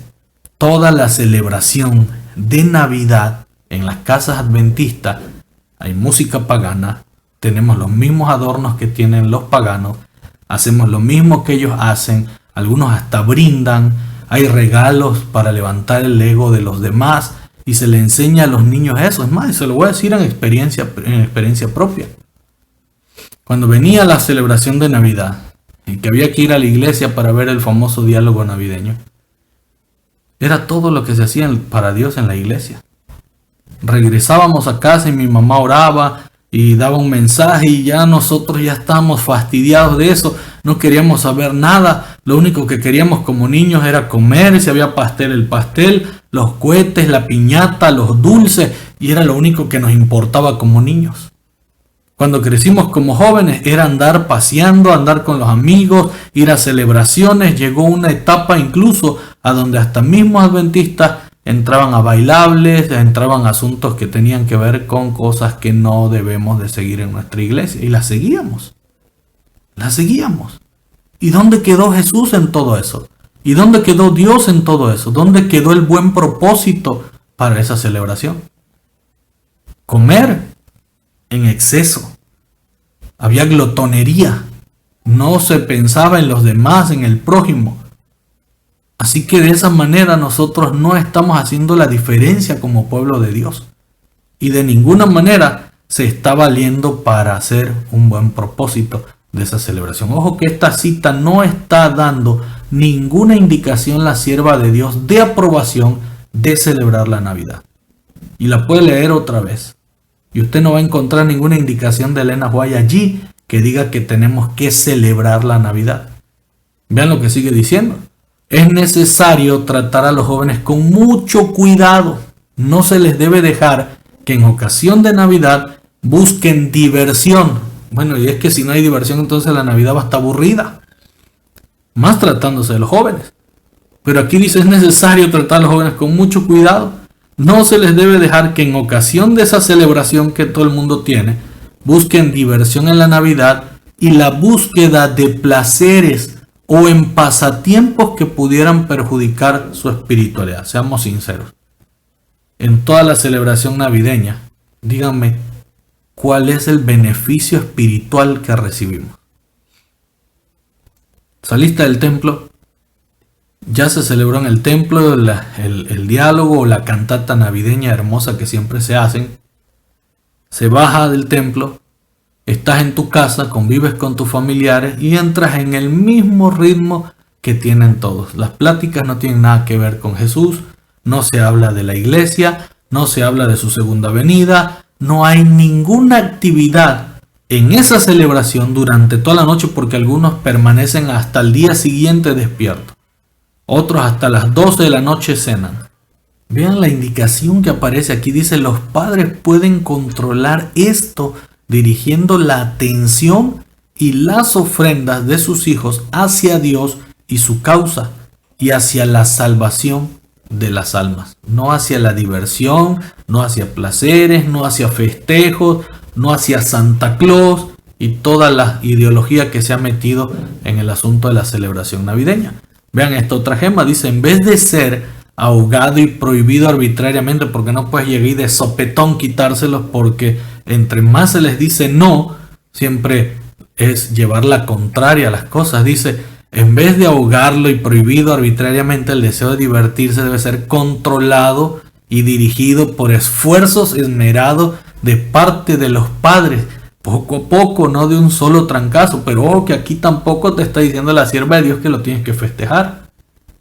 Toda la celebración de Navidad en las casas adventistas hay música pagana, tenemos los mismos adornos que tienen los paganos, hacemos lo mismo que ellos hacen, algunos hasta brindan, hay regalos para levantar el ego de los demás y se le enseña a los niños eso. Es más, se lo voy a decir en experiencia propia. Cuando venía la celebración de Navidad y que había que ir a la iglesia para ver el famoso diálogo navideño, era todo lo que se hacía para Dios en la iglesia. Regresábamos a casa y mi mamá oraba y daba un mensaje y ya nosotros ya estábamos fastidiados de eso, no queríamos saber nada, lo único que queríamos como niños era comer, si había pastel, el pastel, los cohetes, la piñata, los dulces, y era lo único que nos importaba como niños. Cuando crecimos como jóvenes era andar paseando, andar con los amigos, ir a celebraciones. Llegó una etapa incluso a donde hasta mismos adventistas entraban a bailables, entraban a asuntos que tenían que ver con cosas que no debemos de seguir en nuestra iglesia. Y las seguíamos. Las seguíamos. ¿Y dónde quedó Jesús en todo eso? ¿Y dónde quedó Dios en todo eso? ¿Dónde quedó el buen propósito para esa celebración? Comer en exceso. Había glotonería. No se pensaba en los demás, en el prójimo. Así que de esa manera nosotros no estamos haciendo la diferencia como pueblo de Dios. Y de ninguna manera se está valiendo para hacer un buen propósito de esa celebración. Ojo que esta cita no está dando ninguna indicación la sierva de Dios de aprobación de celebrar la Navidad. Y la puede leer otra vez. Y usted no va a encontrar ninguna indicación de Elena White allí que diga que tenemos que celebrar la Navidad. Vean lo que sigue diciendo. Es necesario tratar a los jóvenes con mucho cuidado. No se les debe dejar que en ocasión de Navidad busquen diversión. Bueno, y es que si no hay diversión, entonces la Navidad va a estar aburrida. Más tratándose de los jóvenes. Pero aquí dice, es necesario tratar a los jóvenes con mucho cuidado. No se les debe dejar que en ocasión de esa celebración que todo el mundo tiene, busquen diversión en la Navidad y la búsqueda de placeres o en pasatiempos que pudieran perjudicar su espiritualidad. Seamos sinceros. En toda la celebración navideña, díganme, ¿cuál es el beneficio espiritual que recibimos? Saliste del templo, ya se celebró en el templo el diálogo o la cantata navideña hermosa que siempre se hacen. Se baja del templo, estás en tu casa, convives con tus familiares y entras en el mismo ritmo que tienen todos. Las pláticas no tienen nada que ver con Jesús, no se habla de la iglesia, no se habla de su segunda venida, no hay ninguna actividad en esa celebración durante toda la noche porque algunos permanecen hasta el día siguiente despiertos. Otros hasta las 12 de la noche cenan. Vean la indicación que aparece aquí. Dice, los padres pueden controlar esto dirigiendo la atención y las ofrendas de sus hijos hacia Dios y su causa y hacia la salvación de las almas. No hacia la diversión, no hacia placeres, no hacia festejos, no hacia Santa Claus y toda la ideología que se ha metido en el asunto de la celebración navideña. Vean esta otra gema, dice, en vez de ser ahogado y prohibido arbitrariamente, porque no puedes llegar y de sopetón quitárselos, porque entre más se les dice no, siempre es llevar la contraria a las cosas. Dice, en vez de ahogarlo y prohibido arbitrariamente, el deseo de divertirse debe ser controlado y dirigido por esfuerzos esmerados de parte de los padres, poco a poco, no de un solo trancazo. Pero que aquí tampoco te está diciendo la sierva de Dios que lo tienes que festejar.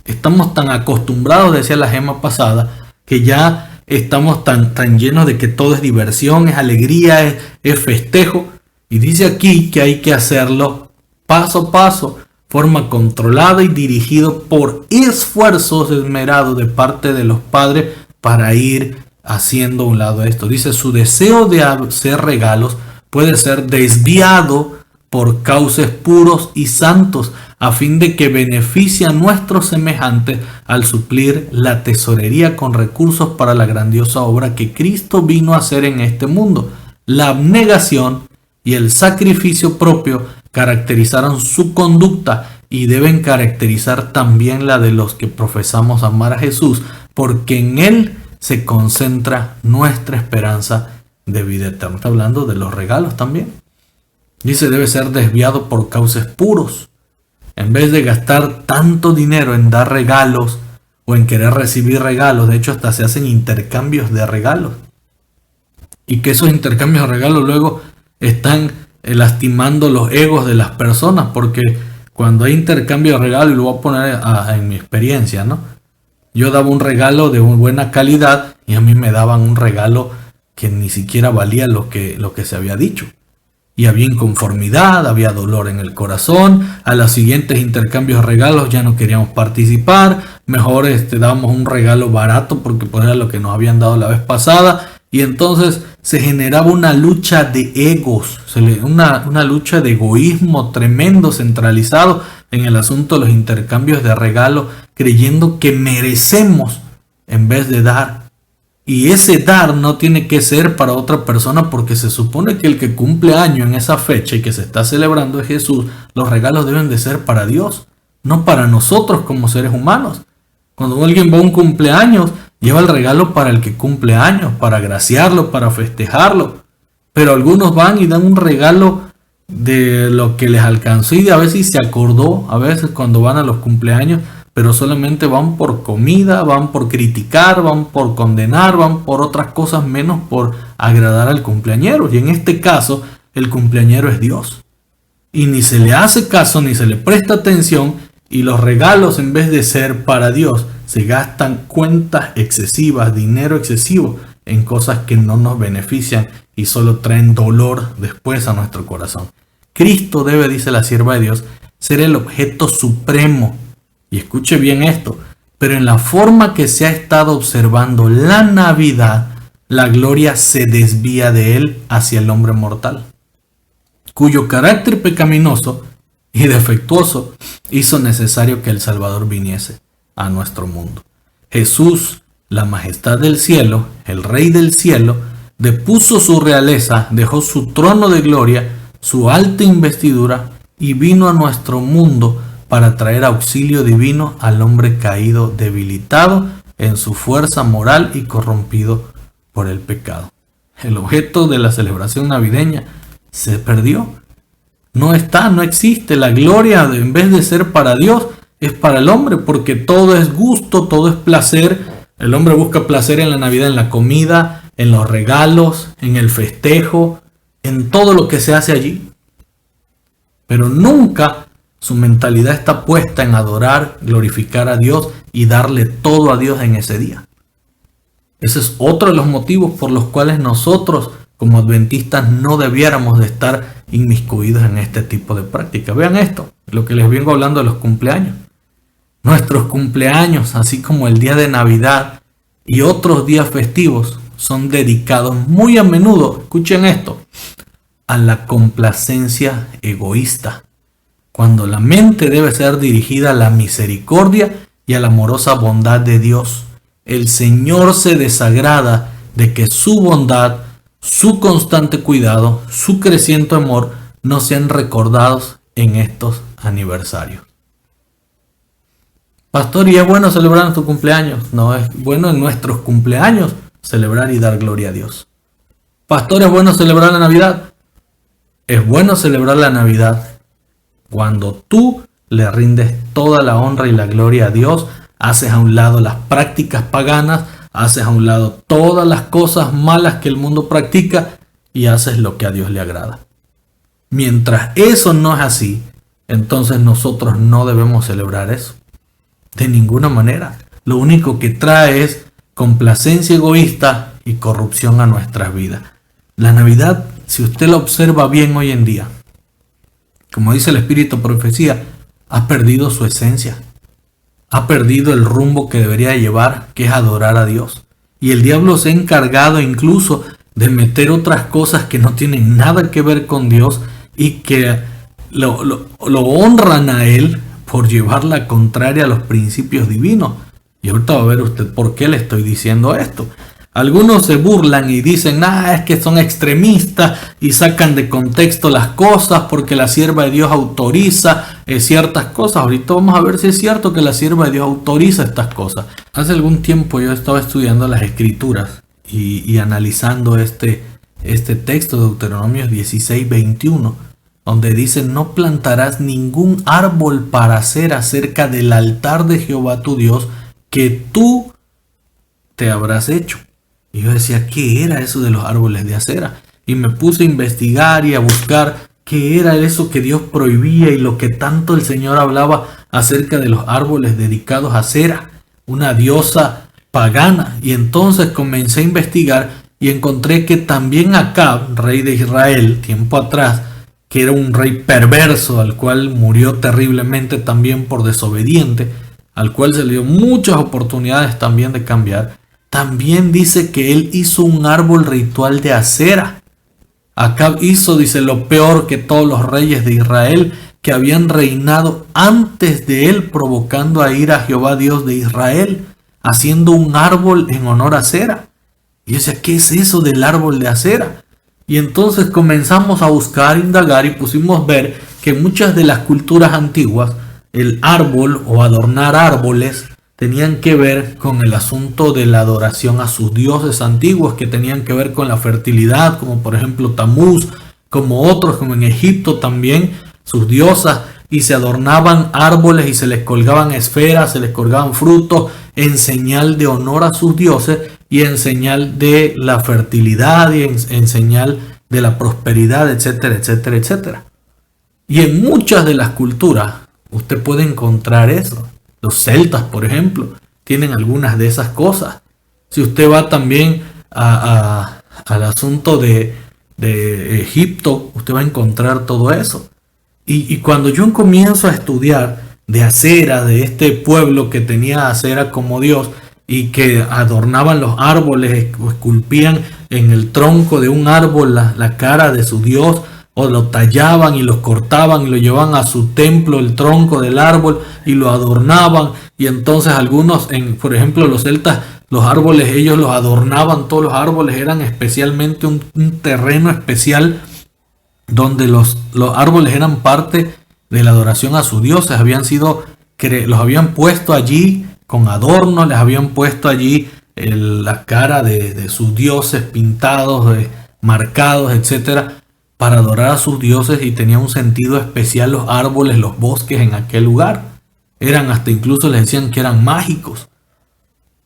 Estamos tan acostumbrados, decía la gema pasada, que ya estamos tan llenos de que todo es diversión, es alegría, es festejo. Y dice aquí que hay que hacerlo paso a paso, forma controlada y dirigido por esfuerzos esmerados de parte de los padres para ir haciendo a un lado esto. Dice, su deseo de hacer regalos puede ser desviado por cauces puros y santos, a fin de que beneficie a nuestros semejantes al suplir la tesorería con recursos para la grandiosa obra que Cristo vino a hacer en este mundo. La abnegación y el sacrificio propio caracterizaron su conducta y deben caracterizar también la de los que profesamos amar a Jesús, porque en Él se concentra nuestra esperanza de vida eterna. Está hablando de los regalos también. Dice, debe ser desviado por cauces puros. En vez de gastar tanto dinero en dar regalos o en querer recibir regalos, de hecho hasta se hacen intercambios de regalos. Y que esos intercambios de regalos luego están lastimando los egos de las personas, porque cuando hay intercambio de regalos, y lo voy a poner en mi experiencia, ¿no? Yo daba un regalo de buena calidad y a mí me daban un regalo que ni siquiera valía lo que se había dicho. Y había inconformidad, había dolor en el corazón. A los siguientes intercambios de regalos ya no queríamos participar. Mejor dábamos un regalo barato porque pues era lo que nos habían dado la vez pasada. Y entonces se generaba una lucha de egos, una lucha de egoísmo tremendo, centralizado en el asunto de los intercambios de regalos, creyendo que merecemos en vez de dar. Y ese dar no tiene que ser para otra persona, porque se supone que el que cumple año en esa fecha y que se está celebrando es Jesús. Los regalos deben de ser para Dios, no para nosotros como seres humanos. Cuando alguien va a un cumpleaños, lleva el regalo para el que cumple años, para agraciarlo, para festejarlo. Pero algunos van y dan un regalo de lo que les alcanzó y a veces se acordó, a veces cuando van a los cumpleaños, pero solamente van por comida, van por criticar, van por condenar, van por otras cosas menos por agradar al cumpleañero. Y en este caso, el cumpleañero es Dios. Y ni se le hace caso, ni se le presta atención, y los regalos, en vez de ser para Dios, se gastan cuentas excesivas, dinero excesivo en cosas que no nos benefician y solo traen dolor después a nuestro corazón. Cristo debe, dice la sierva de Dios, ser el objeto supremo. Y escuche bien esto, pero en la forma que se ha estado observando la Navidad, la gloria se desvía de él hacia el hombre mortal, cuyo carácter pecaminoso y defectuoso hizo necesario que el Salvador viniese a nuestro mundo. Jesús, la majestad del cielo, el Rey del cielo, depuso su realeza, dejó su trono de gloria, su alta investidura y vino a nuestro mundo para traer auxilio divino al hombre caído, debilitado en su fuerza moral y corrompido por el pecado. El objeto de la celebración navideña se perdió. No está, no existe. La gloria, en vez de ser para Dios, es para el hombre, porque todo es gusto, todo es placer. El hombre busca placer en la Navidad, en la comida, en los regalos, en el festejo, en todo lo que se hace allí. Pero nunca su mentalidad está puesta en adorar, glorificar a Dios y darle todo a Dios en ese día. Ese es otro de los motivos por los cuales nosotros como adventistas no debiéramos de estar inmiscuidos en este tipo de prácticas. Vean esto, lo que les vengo hablando de los cumpleaños. Nuestros cumpleaños, así como el día de Navidad y otros días festivos, son dedicados muy a menudo, escuchen esto, a la complacencia egoísta, cuando la mente debe ser dirigida a la misericordia y a la amorosa bondad de Dios. El Señor se desagrada de que su bondad, su constante cuidado, su creciente amor no sean recordados en estos aniversarios. Pastor, ¿y es bueno celebrar nuestro cumpleaños? No, es bueno en nuestros cumpleaños celebrar y dar gloria a Dios. Pastor, ¿es bueno celebrar la Navidad? Es bueno celebrar la Navidad cuando tú le rindes toda la honra y la gloria a Dios, haces a un lado las prácticas paganas, haces a un lado todas las cosas malas que el mundo practica y haces lo que a Dios le agrada. Mientras eso no es así, entonces nosotros no debemos celebrar eso. De ninguna manera. Lo único que trae es complacencia egoísta y corrupción a nuestras vidas. La Navidad, si usted la observa bien hoy en día, como dice el Espíritu Profecía, ha perdido su esencia. Ha perdido el rumbo que debería llevar, que es adorar a Dios. Y el diablo se ha encargado incluso de meter otras cosas que no tienen nada que ver con Dios y que lo honran a Él por llevar la contraria a los principios divinos. Y ahorita va a ver usted por qué le estoy diciendo esto. Algunos se burlan y dicen, es que son extremistas y sacan de contexto las cosas porque la sierva de Dios autoriza ciertas cosas. Ahorita vamos a ver si es cierto que la sierva de Dios autoriza estas cosas. Hace algún tiempo yo estaba estudiando las Escrituras y analizando este texto de Deuteronomios 16:21, donde dice, no plantarás ningún árbol para acera cerca del altar de Jehová tu Dios que tú te habrás hecho. Y yo decía, ¿qué era eso de los árboles de acera? Y me puse a investigar y a buscar qué era eso que Dios prohibía y lo que tanto el Señor hablaba acerca de los árboles dedicados a Acera, una diosa pagana. Y entonces comencé a investigar y encontré que también Acab, rey de Israel, tiempo atrás, que era un rey perverso, al cual murió terriblemente también por desobediente, al cual se le dio muchas oportunidades también de cambiar, también dice que él hizo un árbol ritual de acera. Acab hizo, dice, lo peor que todos los reyes de Israel que habían reinado antes de él, provocando a ira a Jehová Dios de Israel, haciendo un árbol en honor a Acera. Y yo decía, ¿qué es eso del árbol de acera? Y entonces comenzamos a buscar, indagar y pusimos ver que en muchas de las culturas antiguas el árbol o adornar árboles tenían que ver con el asunto de la adoración a sus dioses antiguos, que tenían que ver con la fertilidad, como por ejemplo Tamuz, como otros, como en Egipto también, sus diosas, y se adornaban árboles y se les colgaban esferas, se les colgaban frutos en señal de honor a sus dioses y en señal de la fertilidad y en señal de la prosperidad, etcétera, etcétera, etcétera. Y en muchas de las culturas usted puede encontrar eso. Los celtas, por ejemplo, tienen algunas de esas cosas. Si usted va también al asunto de Egipto, usted va a encontrar todo eso. Y cuando yo comienzo a estudiar de Acera, de este pueblo que tenía a Acera como Dios y que adornaban los árboles o esculpían en el tronco de un árbol la cara de su Dios, o lo tallaban y lo cortaban y lo llevaban a su templo, el tronco del árbol, y lo adornaban. Y entonces algunos, por ejemplo los celtas, los árboles ellos los adornaban, todos los árboles eran especialmente un terreno especial donde los árboles eran parte de la adoración a sus dioses. Los habían puesto allí con adornos, les habían puesto allí la cara de sus dioses pintados, marcados, etcétera, para adorar a sus dioses, y tenía un sentido especial los árboles, los bosques en aquel lugar. Incluso les decían que eran mágicos.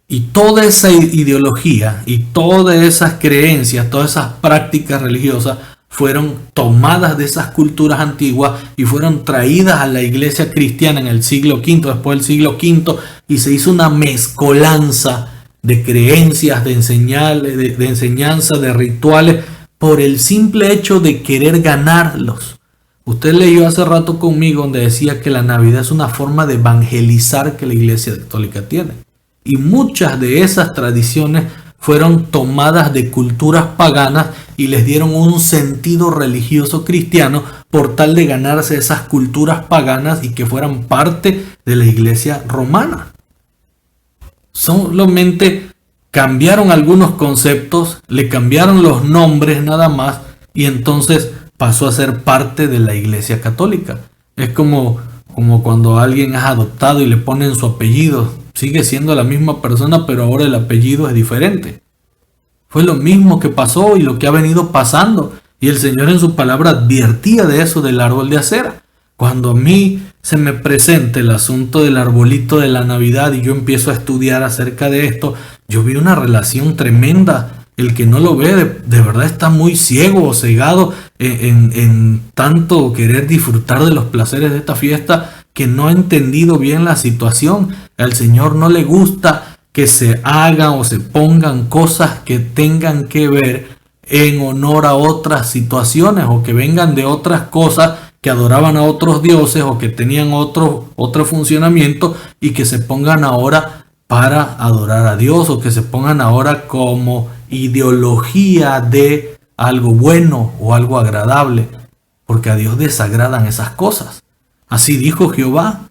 Y toda esa ideología y todas esas creencias, todas esas prácticas religiosas fueron tomadas de esas culturas antiguas y fueron traídas a la iglesia cristiana en el siglo V, después del siglo V, y se hizo una mezcolanza de creencias, de enseñanza, de rituales, por el simple hecho de querer ganarlos. Usted leyó hace rato conmigo donde decía que la Navidad es una forma de evangelizar que la iglesia católica tiene. Y muchas de esas tradiciones fueron tomadas de culturas paganas y les dieron un sentido religioso cristiano por tal de ganarse esas culturas paganas y que fueran parte de la iglesia romana. Solamente cambiaron algunos conceptos, le cambiaron los nombres nada más, y entonces pasó a ser parte de la iglesia católica. Es como cuando alguien es adoptado y le ponen su apellido. Sigue siendo la misma persona, pero ahora el apellido es diferente. Fue lo mismo que pasó y lo que ha venido pasando. Y el Señor en su palabra advertía de eso, del árbol de acera. Cuando a mí se me presenta el asunto del arbolito de la Navidad y yo empiezo a estudiar acerca de esto, yo vi una relación tremenda. El que no lo ve de verdad está muy ciego o cegado en tanto querer disfrutar de los placeres de esta fiesta, que no ha entendido bien la situación. Al Señor no le gusta que se hagan o se pongan cosas que tengan que ver en honor a otras situaciones, o que vengan de otras cosas que adoraban a otros dioses o que tenían otro funcionamiento, y que se pongan ahora para adorar a Dios, o que se pongan ahora como ideología de algo bueno o algo agradable, porque a Dios desagradan esas cosas. Así dijo Jehová: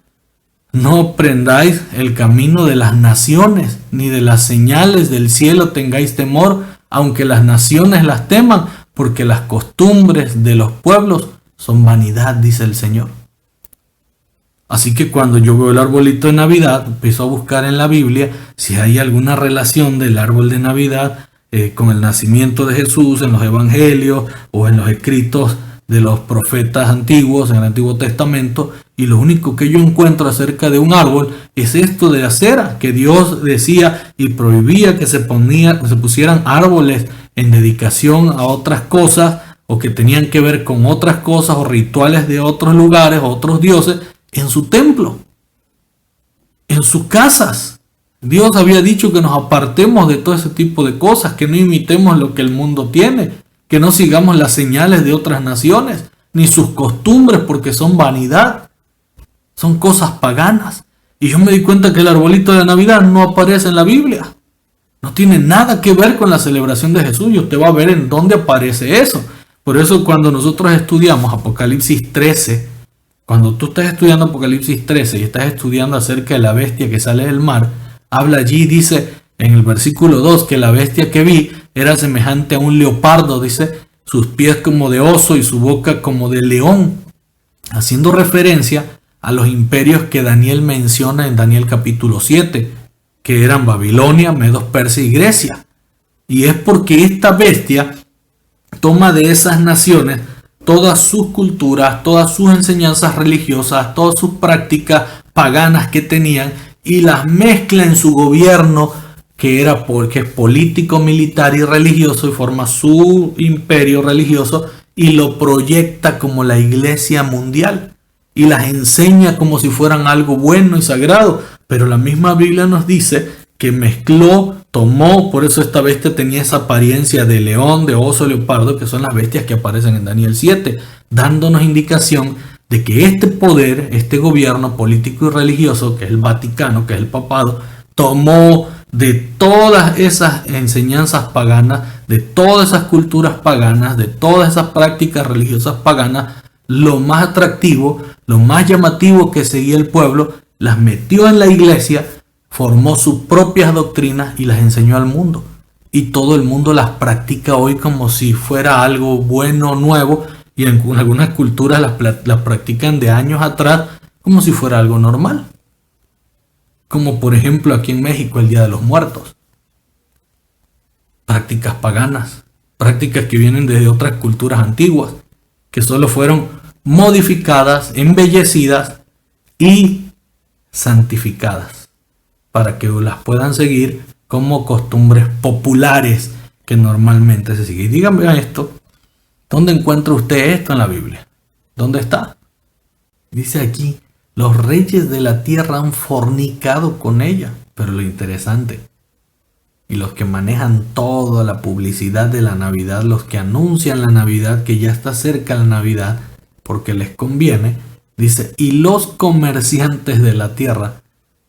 no prendáis el camino de las naciones, ni de las señales del cielo tengáis temor, aunque las naciones las teman, porque las costumbres de los pueblos son vanidad, dice el Señor. Así que cuando yo veo el arbolito de Navidad, empiezo a buscar en la Biblia si hay alguna relación del árbol de Navidad con el nacimiento de Jesús en los evangelios o en los escritos de los profetas antiguos en el Antiguo Testamento, y lo único que yo encuentro acerca de un árbol es esto de acera, que Dios decía y prohibía que se pusieran árboles en dedicación a otras cosas, o que tenían que ver con otras cosas o rituales de otros lugares o otros dioses en su templo, en sus casas. Dios había dicho que nos apartemos de todo ese tipo de cosas, que no imitemos lo que el mundo tiene, que no sigamos las señales de otras naciones, ni sus costumbres, porque son vanidad, son cosas paganas. Y yo me di cuenta que el arbolito de la Navidad no aparece en la Biblia. No tiene nada que ver con la celebración de Jesús, y usted va a ver en dónde aparece eso. Por eso cuando nosotros estudiamos Apocalipsis 13, cuando tú estás estudiando Apocalipsis 13 y estás estudiando acerca de la bestia que sale del mar, habla allí, dice en el versículo 2, que la bestia que vi era semejante a un leopardo, dice, sus pies como de oso y su boca como de león, haciendo referencia a los imperios que Daniel menciona en Daniel capítulo 7, que eran Babilonia, Medos, Persia y Grecia. Y es porque esta bestia toma de esas naciones todas sus culturas, todas sus enseñanzas religiosas, todas sus prácticas paganas que tenían, y las mezcla en su gobierno, que es político, militar y religioso, y forma su imperio religioso y lo proyecta como la iglesia mundial y las enseña como si fueran algo bueno y sagrado. Pero la misma Biblia nos dice que tomó, por eso esta bestia tenía esa apariencia de león, de oso, leopardo, que son las bestias que aparecen en Daniel 7, dándonos indicación de que este poder, este gobierno político y religioso, que es el Vaticano, que es el papado, tomó de todas esas enseñanzas paganas, de todas esas culturas paganas, de todas esas prácticas religiosas paganas, lo más atractivo, lo más llamativo que seguía el pueblo, las metió en la iglesia, formó sus propias doctrinas y las enseñó al mundo. Y todo el mundo las practica hoy como si fuera algo bueno, nuevo, y en algunas culturas las practican de años atrás como si fuera algo normal. Como por ejemplo aquí en México el Día de los Muertos. Prácticas paganas, prácticas que vienen desde otras culturas antiguas, que solo fueron modificadas, embellecidas y santificadas para que las puedan seguir como costumbres populares que normalmente se siguen. Díganme esto, ¿dónde encuentra usted esto en la Biblia? ¿Dónde está? Dice aquí, los reyes de la tierra han fornicado con ella. Pero lo interesante, y los que manejan toda la publicidad de la Navidad, los que anuncian la Navidad, que ya está cerca la Navidad, porque les conviene, dice, y los comerciantes de la tierra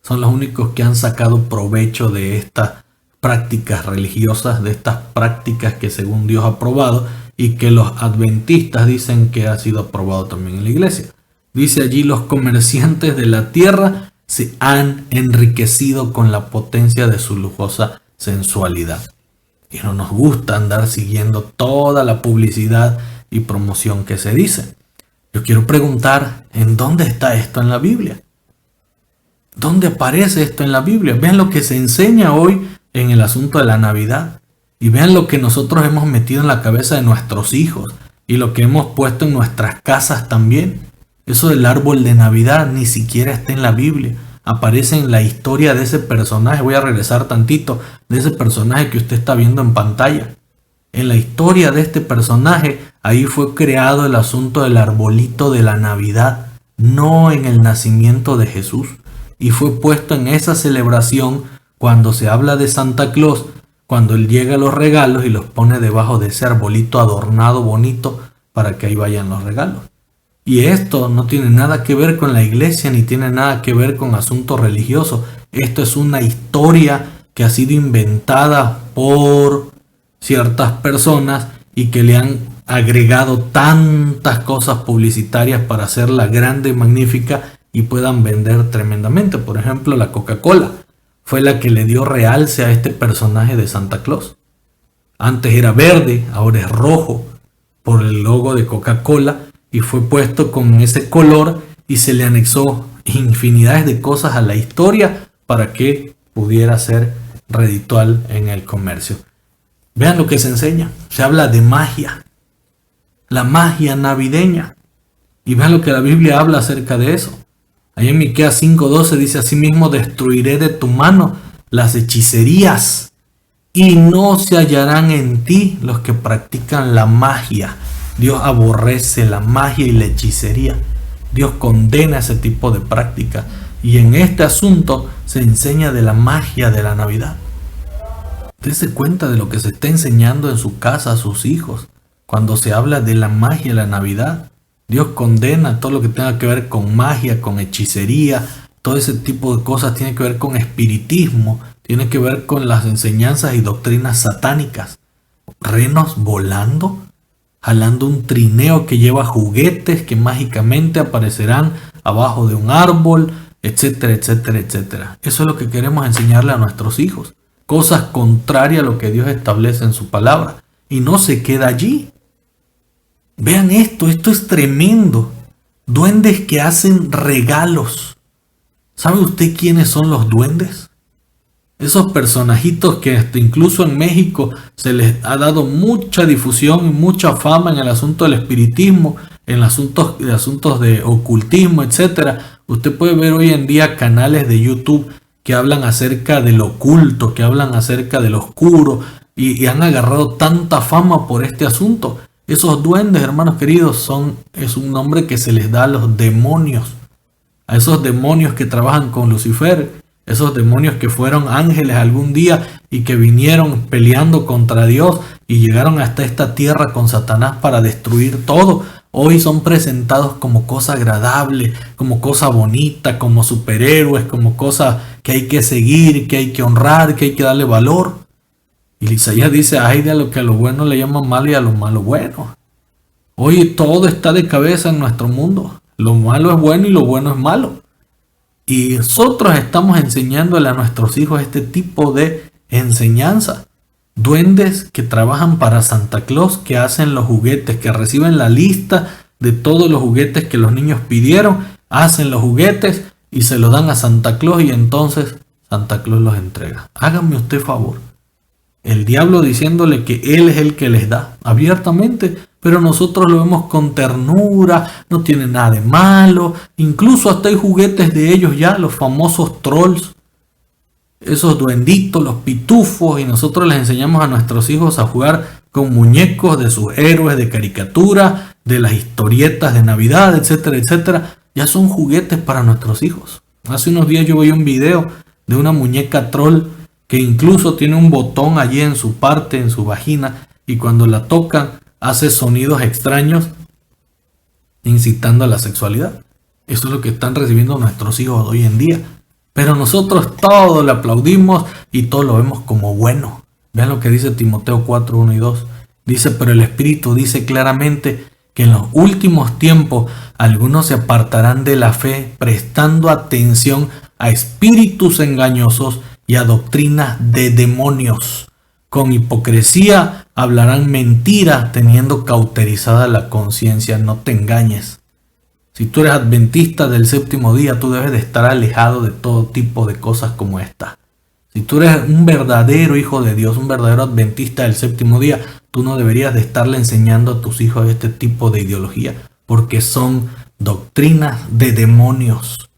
son los únicos que han sacado provecho de estas prácticas religiosas, de estas prácticas que según Dios ha aprobado y que los adventistas dicen que ha sido aprobado también en la iglesia. Dice allí, los comerciantes de la tierra se han enriquecido con la potencia de su lujosa sensualidad. Y no nos gusta andar siguiendo toda la publicidad y promoción que se dice. Yo quiero preguntar, ¿en dónde está esto en la Biblia? ¿Dónde aparece esto en la Biblia? Vean lo que se enseña hoy en el asunto de la Navidad. Y vean lo que nosotros hemos metido en la cabeza de nuestros hijos y lo que hemos puesto en nuestras casas también. Eso del árbol de Navidad ni siquiera está en la Biblia. Aparece en la historia de ese personaje. Voy a regresar tantito de ese personaje que usted está viendo en pantalla. En la historia de este personaje, ahí fue creado el asunto del arbolito de la Navidad, no en el nacimiento de Jesús. Y fue puesto en esa celebración cuando se habla de Santa Claus, cuando él llega a los regalos y los pone debajo de ese arbolito adornado bonito para que ahí vayan los regalos. Y esto no tiene nada que ver con la iglesia ni tiene nada que ver con asuntos religiosos. Esto es una historia que ha sido inventada por ciertas personas y que le han agregado tantas cosas publicitarias para hacerla grande, magnífica y puedan vender tremendamente. Por ejemplo, la Coca-Cola fue la que le dio realce a este personaje de Santa Claus. Antes era verde, ahora es rojo por el logo de Coca-Cola y fue puesto con ese color y se le anexó infinidades de cosas a la historia para que pudiera ser reditual en el comercio. Vean lo que se enseña. Se habla de magia, la magia navideña. Y vean lo que la Biblia habla acerca de eso. Ahí en Miqueas 5:12 dice, asimismo destruiré de tu mano las hechicerías y no se hallarán en ti los que practican la magia. Dios aborrece la magia y la hechicería. Dios condena ese tipo de prácticas. Y en este asunto se enseña de la magia de la Navidad. Dese cuenta de lo que se está enseñando en su casa a sus hijos. Cuando se habla de la magia de la Navidad, Dios condena todo lo que tenga que ver con magia, con hechicería. Todo ese tipo de cosas tiene que ver con espiritismo. Tiene que ver con las enseñanzas y doctrinas satánicas. Renos volando, jalando un trineo que lleva juguetes que mágicamente aparecerán abajo de un árbol, etcétera, etcétera, etcétera. Eso es lo que queremos enseñarle a nuestros hijos. Cosas contrarias a lo que Dios establece en su palabra. Y no se queda allí. Vean esto es tremendo. Duendes que hacen regalos. ¿Sabe usted quiénes son los duendes? Esos personajitos que incluso en México se les ha dado mucha difusión y mucha fama en el asunto del espiritismo, en asuntos de ocultismo, etcétera. Usted puede ver hoy en día canales de YouTube que hablan acerca del oculto, que hablan acerca del oscuro y han agarrado tanta fama por este asunto. Esos duendes, hermanos queridos, es un nombre que se les da a los demonios, a esos demonios que trabajan con Lucifer, esos demonios que fueron ángeles algún día y que vinieron peleando contra Dios y llegaron hasta esta tierra con Satanás para destruir todo. Hoy son presentados como cosa agradable, como cosa bonita, como superhéroes, como cosa que hay que seguir, que hay que honrar, que hay que darle valor. Y Isaías dice, ay de lo que a lo bueno le llaman malo y a lo malo bueno. Hoy todo está de cabeza en nuestro mundo. Lo malo es bueno y lo bueno es malo. Y nosotros estamos enseñándole a nuestros hijos este tipo de enseñanza. duendes que trabajan para Santa Claus, que hacen los juguetes, que reciben la lista de todos los juguetes que los niños pidieron, hacen los juguetes y se los dan a Santa Claus y entonces Santa Claus los entrega. Háganme usted favor. El diablo diciéndole que él es el que les da abiertamente, pero nosotros lo vemos con ternura, no tiene nada de malo, incluso hasta hay juguetes de ellos ya, los famosos trolls, esos duenditos, los pitufos, y nosotros les enseñamos a nuestros hijos a jugar con muñecos de sus héroes de caricatura, de las historietas de Navidad, etcétera, etcétera. Ya son juguetes para nuestros hijos. Hace unos días yo vi un video de una muñeca troll que incluso tiene un botón allí en su parte, en su vagina, y cuando la tocan hace sonidos extraños incitando a la sexualidad. Eso es lo que están recibiendo nuestros hijos hoy en día. Pero nosotros todo le aplaudimos y todo lo vemos como bueno. Vean lo que dice Timoteo 4, 1 y 2. Dice, pero el Espíritu dice claramente que en los últimos tiempos algunos se apartarán de la fe, prestando atención a espíritus engañosos y a doctrinas de demonios. Con hipocresía hablarán mentira, teniendo cauterizada la conciencia. No te engañes. Si tú eres adventista del séptimo día, tú debes de estar alejado de todo tipo de cosas como esta. Si tú eres un verdadero hijo de Dios, un verdadero adventista del séptimo día, tú no deberías de estarle enseñando a tus hijos este tipo de ideología, porque son doctrinas de demonios.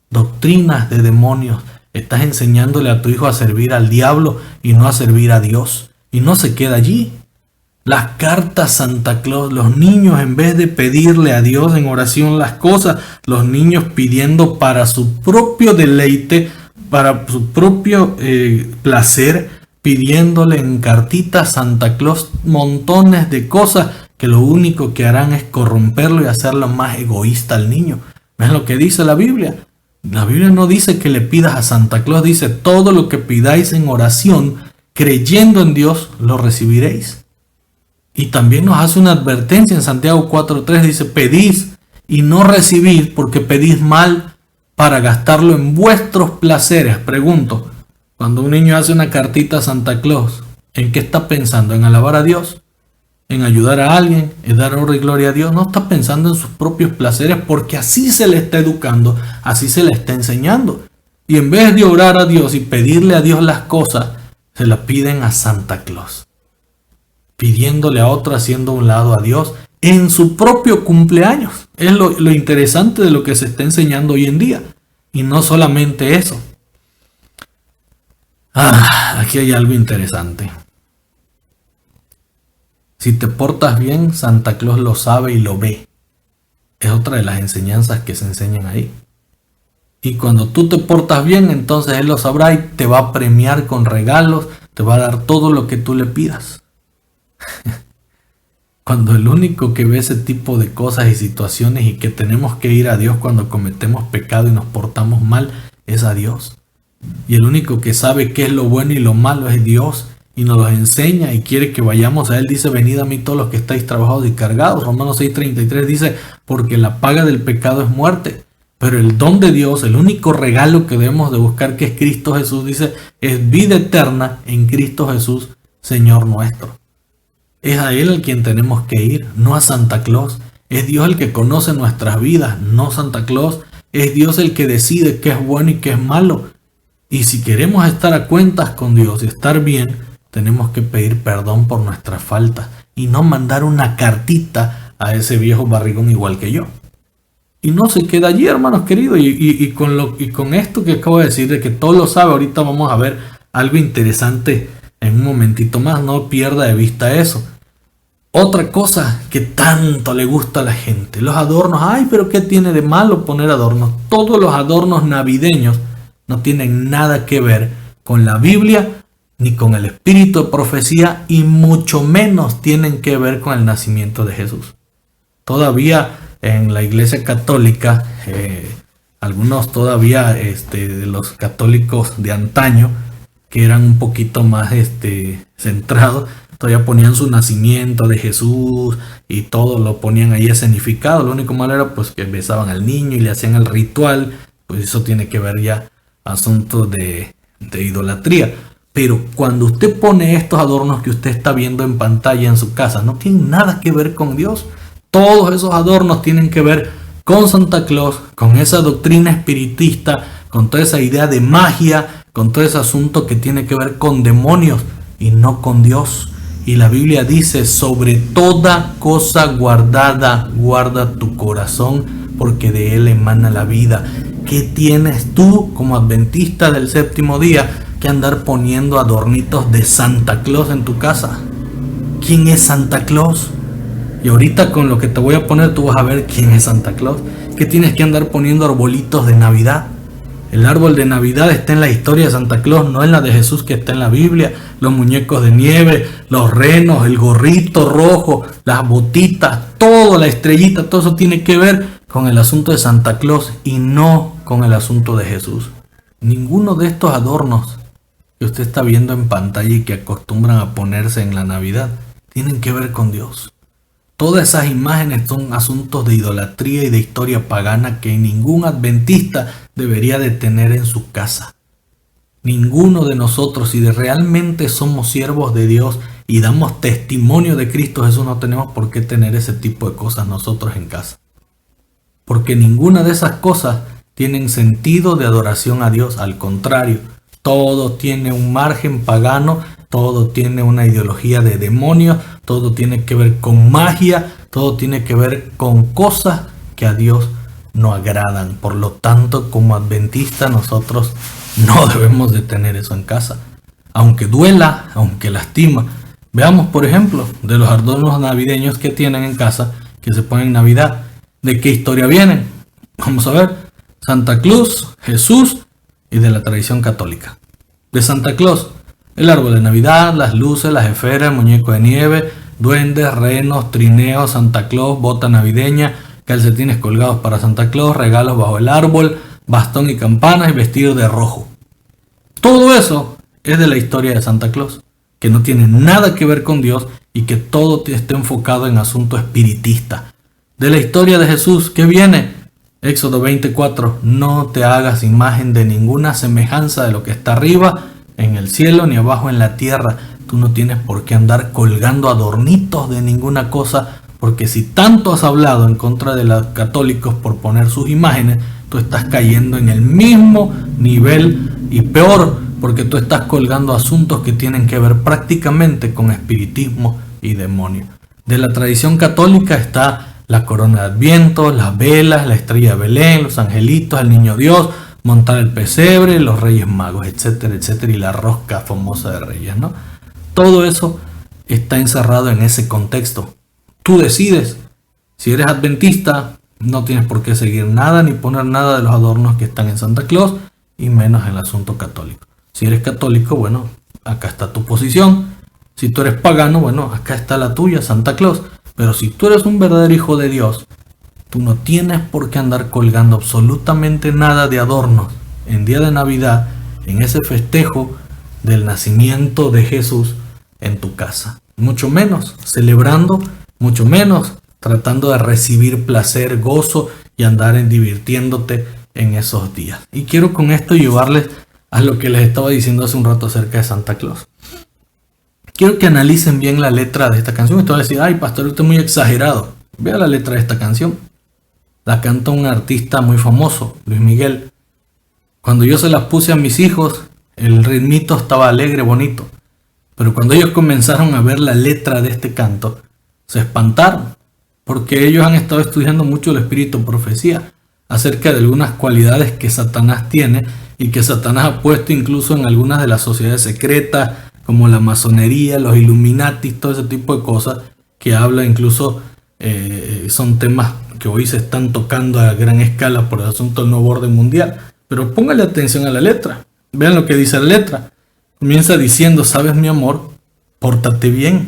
Doctrinas de demonios. Estás enseñándole a tu hijo a servir al diablo y no a servir a Dios. Y no se queda allí. Las cartas Santa Claus, los niños en vez de pedirle a Dios en oración las cosas, los niños pidiendo para su propio deleite, para su propio placer, pidiéndole en cartitas a Santa Claus montones de cosas que lo único que harán es corromperlo y hacerlo más egoísta al niño. ¿Ves lo que dice la Biblia? La Biblia no dice que le pidas a Santa Claus, dice todo lo que pidáis en oración, creyendo en Dios, lo recibiréis. Y también nos hace una advertencia en Santiago 4.3, dice, pedís y no recibís porque pedís mal para gastarlo en vuestros placeres. Pregunto, cuando un niño hace una cartita a Santa Claus, ¿en qué está pensando? ¿En alabar a Dios? ¿En ayudar a alguien? ¿En dar honra y gloria a Dios? No está pensando en sus propios placeres porque así se le está educando, así se le está enseñando. Y en vez de orar a Dios y pedirle a Dios las cosas, se las piden a Santa Claus. Pidiéndole a otro, haciendo a un lado a Dios en su propio cumpleaños. Es lo interesante de lo que se está enseñando hoy en día. Y no solamente eso. Aquí hay algo interesante. Si te portas bien, Santa Claus lo sabe y lo ve. Es otra de las enseñanzas que se enseñan ahí. Y cuando tú te portas bien, entonces Él lo sabrá y te va a premiar con regalos, te va a dar todo lo que tú le pidas. Cuando el único que ve ese tipo de cosas y situaciones y que tenemos que ir a Dios cuando cometemos pecado y nos portamos mal es a Dios. Y el único que sabe qué es lo bueno y lo malo es Dios y nos lo enseña y quiere que vayamos a Él. Dice, venid a mí todos los que estáis trabajados y cargados. Romanos 6:33 dice, porque la paga del pecado es muerte. Pero el don de Dios, el único regalo que debemos de buscar, que es Cristo Jesús, dice, es vida eterna en Cristo Jesús, Señor nuestro. Es a Él al quien tenemos que ir, no a Santa Claus. Es Dios el que conoce nuestras vidas, no Santa Claus. Es Dios el que decide qué es bueno y qué es malo. Y si queremos estar a cuentas con Dios y estar bien, tenemos que pedir perdón por nuestras faltas y no mandar una cartita a ese viejo barrigón igual que yo. Y no se queda allí, hermanos queridos. Y con esto que acabo de decir, de que todo lo sabe, ahorita vamos a ver algo interesante en un momentito más. No pierda de vista eso. Otra cosa que tanto le gusta a la gente, los adornos. Ay, pero ¿qué tiene de malo poner adornos? Todos los adornos navideños no tienen nada que ver con la Biblia, ni con el espíritu de profecía, y mucho menos tienen que ver con el nacimiento de Jesús. Todavía en la Iglesia Católica, algunos todavía de los católicos de antaño, que eran un poquito más centrados, todavía ponían su nacimiento de Jesús y todo lo ponían ahí escenificado. Lo único malo era pues que besaban al niño y le hacían el ritual. Pues eso tiene que ver ya asuntos de idolatría. Pero cuando usted pone estos adornos que usted está viendo en pantalla en su casa, no tienen nada que ver con Dios. Todos esos adornos tienen que ver con Santa Claus, con esa doctrina espiritista, con toda esa idea de magia, con todo ese asunto que tiene que ver con demonios y no con Dios. Y la Biblia dice: sobre toda cosa guardada, guarda tu corazón, porque de él emana la vida. ¿Qué tienes tú como adventista del séptimo día que andar poniendo adornitos de Santa Claus en tu casa? ¿Quién es Santa Claus? Y ahorita con lo que te voy a poner tú vas a ver quién es Santa Claus. ¿Qué tienes que andar poniendo arbolitos de Navidad? El árbol de Navidad está en la historia de Santa Claus, no en la de Jesús que está en la Biblia. Los muñecos de nieve, los renos, el gorrito rojo, las botitas, todo, la estrellita, todo eso tiene que ver con el asunto de Santa Claus y no con el asunto de Jesús. Ninguno de estos adornos que usted está viendo en pantalla y que acostumbran a ponerse en la Navidad tienen que ver con Dios. Todas esas imágenes son asuntos de idolatría y de historia pagana que ningún adventista debería de tener en su casa. Ninguno de nosotros, si realmente somos siervos de Dios y damos testimonio de Cristo Jesús, no tenemos por qué tener ese tipo de cosas nosotros en casa. Porque ninguna de esas cosas tienen sentido de adoración a Dios. Al contrario, todo tiene un margen pagano, todo tiene una ideología de demonios, todo tiene que ver con magia, todo tiene que ver con cosas que a Dios no agradan. Por lo tanto, como adventistas, nosotros no debemos de tener eso en casa. Aunque duela, aunque lastima. Veamos, por ejemplo, de los adornos navideños que tienen en casa, que se ponen en Navidad. ¿De qué historia vienen? Vamos a ver. Santa Claus, Jesús y de la tradición católica. De Santa Claus: el árbol de Navidad, las luces, las esferas, el muñeco de nieve, duendes, renos, trineos, Santa Claus, bota navideña, calcetines colgados para Santa Claus, regalos bajo el árbol, bastón y campanas y vestido de rojo. Todo eso es de la historia de Santa Claus, que no tiene nada que ver con Dios y que todo está enfocado en asunto espiritista. De la historia de Jesús, ¿qué viene? Éxodo 24: no te hagas imagen de ninguna semejanza de lo que está arriba en el cielo ni abajo en la tierra. Tú no tienes por qué andar colgando adornitos de ninguna cosa, porque si tanto has hablado en contra de los católicos por poner sus imágenes, tú estás cayendo en el mismo nivel y peor, porque tú estás colgando asuntos que tienen que ver prácticamente con espiritismo y demonio. De la tradición católica está la corona de Adviento, las velas, la estrella de Belén, los angelitos, el niño Dios, montar el pesebre, los reyes magos, etcétera, etcétera, y la rosca famosa de reyes, ¿no? Todo eso está encerrado en ese contexto. Tú decides. Si eres adventista, no tienes por qué seguir nada ni poner nada de los adornos que están en Santa Claus, y menos en el asunto católico. Si eres católico, bueno, acá está tu posición. Si tú eres pagano, bueno, acá está la tuya, Santa Claus. Pero si tú eres un verdadero hijo de Dios, tú no tienes por qué andar colgando absolutamente nada de adornos en día de Navidad, en ese festejo del nacimiento de Jesús en tu casa. Mucho menos celebrando, mucho menos tratando de recibir placer, gozo y andar divirtiéndote en esos días. Y quiero con esto llevarles a lo que les estaba diciendo hace un rato acerca de Santa Claus. Quiero que analicen bien la letra de esta canción. Esto va a decir: ay, pastor, usted es muy exagerado. Vea la letra de esta canción. La canta un artista muy famoso, Luis Miguel. Cuando yo se las puse a mis hijos, el ritmito estaba alegre, bonito. Pero cuando ellos comenzaron a ver la letra de este canto, se espantaron. Porque ellos han estado estudiando mucho el espíritu de profecía acerca de algunas cualidades que Satanás tiene y que Satanás ha puesto incluso en algunas de las sociedades secretas, como la masonería, los Illuminati, todo ese tipo de cosas que habla incluso, son temas que hoy se están tocando a gran escala por el asunto del nuevo orden mundial. Pero póngale atención a la letra. Vean lo que dice la letra. Comienza diciendo: sabes, mi amor, pórtate bien.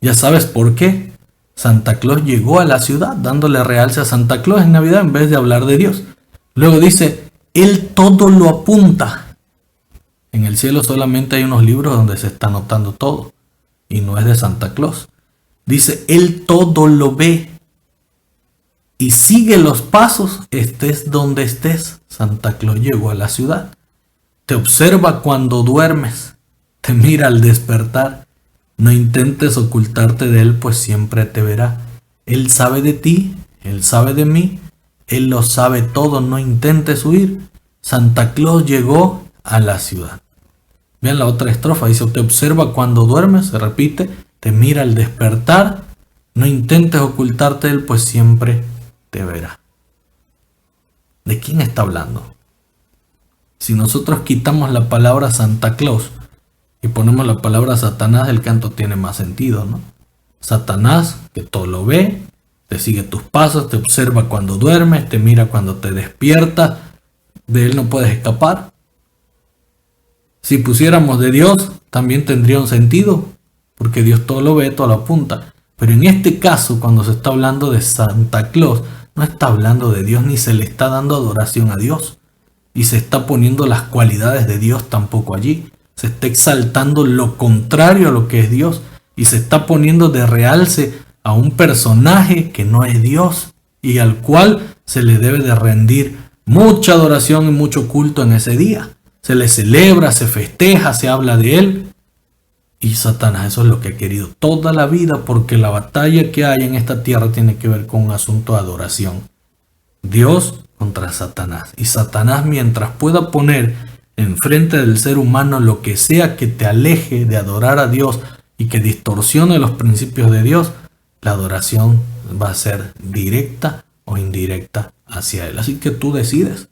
Ya sabes por qué. Santa Claus llegó a la ciudad, dándole realce a Santa Claus en Navidad en vez de hablar de Dios. Luego dice: él todo lo apunta. En el cielo solamente hay unos libros donde se está anotando todo, y no es de Santa Claus. Dice: él todo lo ve y sigue los pasos, estés donde estés. Santa Claus llegó a la ciudad. te observa cuando duermes, te mira al despertar. No intentes ocultarte de Él, pues siempre te verá. Él sabe de ti, Él sabe de mí, Él lo sabe todo, no intentes huir. Santa Claus llegó a la ciudad. Vean la otra estrofa, dice, te observa cuando duermes, se repite, te mira al despertar, no intentes ocultarte de Él, pues siempre te verá. ¿De quién está hablando? Si nosotros quitamos la palabra Santa Claus y ponemos la palabra Satanás, el canto tiene más sentido, ¿no? Satanás, que todo lo ve, te sigue tus pasos, te observa cuando duermes, te mira cuando te despiertas, de él no puedes escapar. Si pusiéramos de Dios, también tendría un sentido, porque Dios todo lo ve, todo lo apunta. Pero en este caso, cuando se está hablando de Santa Claus, no está hablando de Dios ni se le está dando adoración a Dios. Y se está poniendo las cualidades de Dios tampoco allí. Se está exaltando lo contrario a lo que es Dios. Y se está poniendo de realce a un personaje que no es Dios y al cual se le debe de rendir mucha adoración y mucho culto en ese día. Se le celebra, se festeja, se habla de él. Y Satanás eso es lo que ha querido toda la vida, porque la batalla que hay en esta tierra tiene que ver con un asunto de adoración. Dios contra Satanás. Y Satanás, mientras pueda poner enfrente del ser humano lo que sea que te aleje de adorar a Dios y que distorsione los principios de Dios, la adoración va a ser directa o indirecta hacia él. Así que tú decides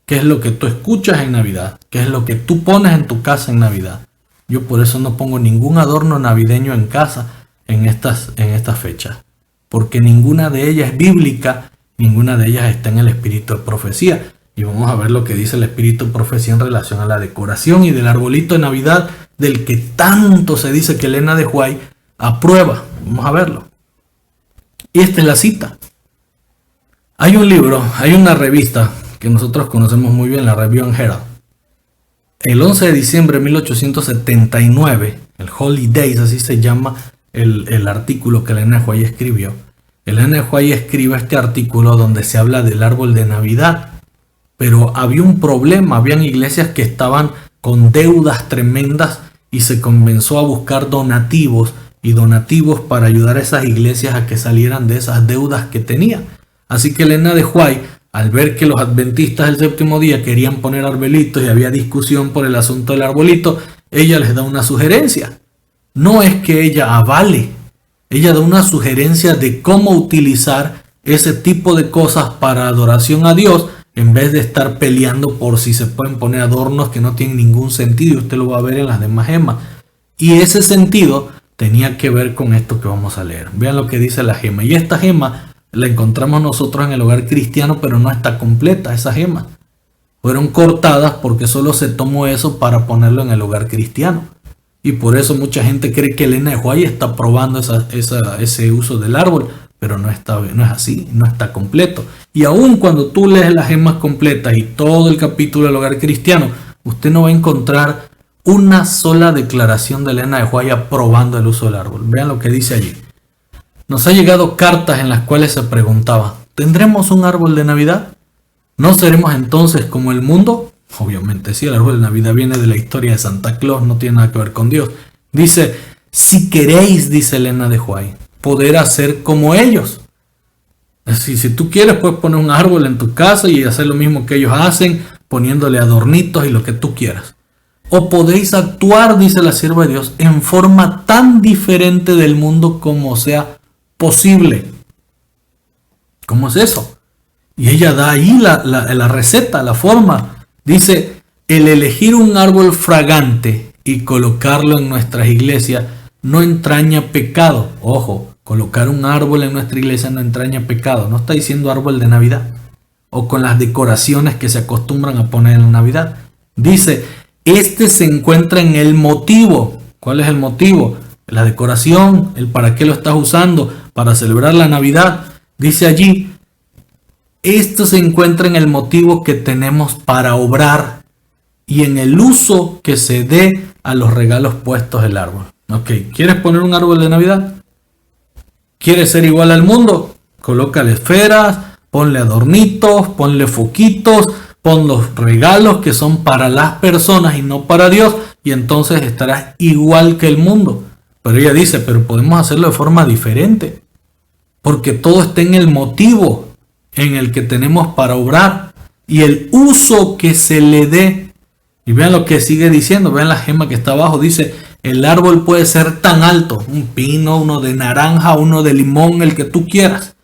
qué es lo que tú escuchas en Navidad, qué es lo que tú pones en tu casa en Navidad. Yo por eso no pongo ningún adorno navideño en casa en estas fechas, porque ninguna de ellas es bíblica, ninguna de ellas está en el espíritu de profecía. Y vamos a ver lo que dice el espíritu de profecía en relación a la decoración y del arbolito de Navidad, del que tanto se dice que Elena de White aprueba. Vamos a verlo. Y esta es la cita. Hay un libro, hay una revista que nosotros conocemos muy bien, la Review and Herald. El 11 de diciembre de 1879, el Holidays, así se llama el artículo que Elena de White escribió. Elena de White escribe este artículo donde se habla del árbol de Navidad. Pero había un problema, habían iglesias que estaban con deudas tremendas y se comenzó a buscar donativos para ayudar a esas iglesias a que salieran de esas deudas que tenían. Así que Elena de White, al ver que los adventistas del séptimo día querían poner arbolitos y había discusión por el asunto del arbolito, ella les da una sugerencia. No es que ella avale, ella da una sugerencia de cómo utilizar ese tipo de cosas para adoración a Dios, en vez de estar peleando por si se pueden poner adornos que no tienen ningún sentido. Y usted lo va a ver en las demás gemas. Y ese sentido tenía que ver con esto que vamos a leer. Vean lo que dice la gema. Y esta gema la encontramos nosotros en el hogar cristiano, pero no está completa esa gema. Fueron cortadas porque solo se tomó eso para ponerlo en el hogar cristiano. Y por eso mucha gente cree que Elena de White está aprobando ese uso del árbol. Pero no es así, no está completo. Y aun cuando tú lees las gemas completas y todo el capítulo del hogar cristiano, usted no va a encontrar una sola declaración de Elena de White aprobando el uso del árbol. Vean lo que dice allí. Nos ha llegado cartas en las cuales se preguntaba, ¿tendremos un árbol de Navidad? ¿No seremos entonces como el mundo? Obviamente sí, el árbol de Navidad viene de la historia de Santa Claus, no tiene nada que ver con Dios. Dice, si queréis, dice Elena de White, poder hacer como ellos. Es decir, si tú quieres, puedes poner un árbol en tu casa y hacer lo mismo que ellos hacen, poniéndole adornitos y lo que tú quieras. O podéis actuar, dice la sierva de Dios, en forma tan diferente del mundo como sea posible. ¿Cómo es eso? Y ella da ahí la receta, la forma. Dice, el elegir un árbol fragante y colocarlo en nuestras iglesias no entraña pecado. Ojo, colocar un árbol en nuestra iglesia no entraña pecado. No está diciendo árbol de Navidad o con las decoraciones que se acostumbran a poner en Navidad. Dice, este se encuentra en el motivo. ¿Cuál es el motivo? La decoración, el para qué lo estás usando, para celebrar la Navidad. Dice allí, esto se encuentra en el motivo que tenemos para obrar y en el uso que se dé a los regalos puestos del árbol. Ok, ¿quieres poner un árbol de Navidad? ¿Quieres ser igual al mundo? Colócale esferas, ponle adornitos, ponle foquitos, Pon los regalos que son para las personas y no para Dios, y entonces estarás igual que el mundo. Pero ella dice, pero podemos hacerlo de forma diferente, porque todo está en el motivo en el que tenemos para obrar y el uso que se le dé. Y vean lo que sigue diciendo, vean la gema que está abajo, dice, el árbol puede ser tan alto, un pino, uno de naranja, uno de limón, el que tú quieras,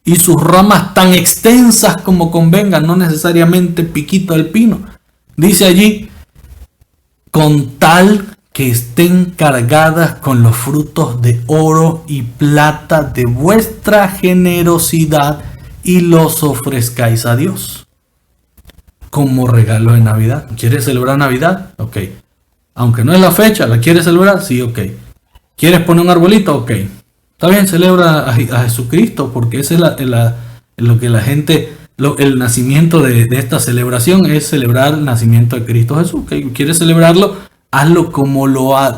y sus ramas tan extensas como convengan, no necesariamente piquito del pino. Dice allí, con tal que estén cargadas con los frutos de oro y plata de vuestra generosidad y los ofrezcáis a Dios como regalo de Navidad. ¿Quieres celebrar Navidad? Ok. Aunque no es la fecha, ¿la quieres celebrar? Sí, ok. ¿Quieres poner un arbolito? Ok. Está bien, celebra a Jesucristo, porque ese es lo que la gente, el nacimiento de esta celebración es celebrar el nacimiento de Cristo Jesús. ¿Okay? ¿Quieres celebrarlo? Hazlo como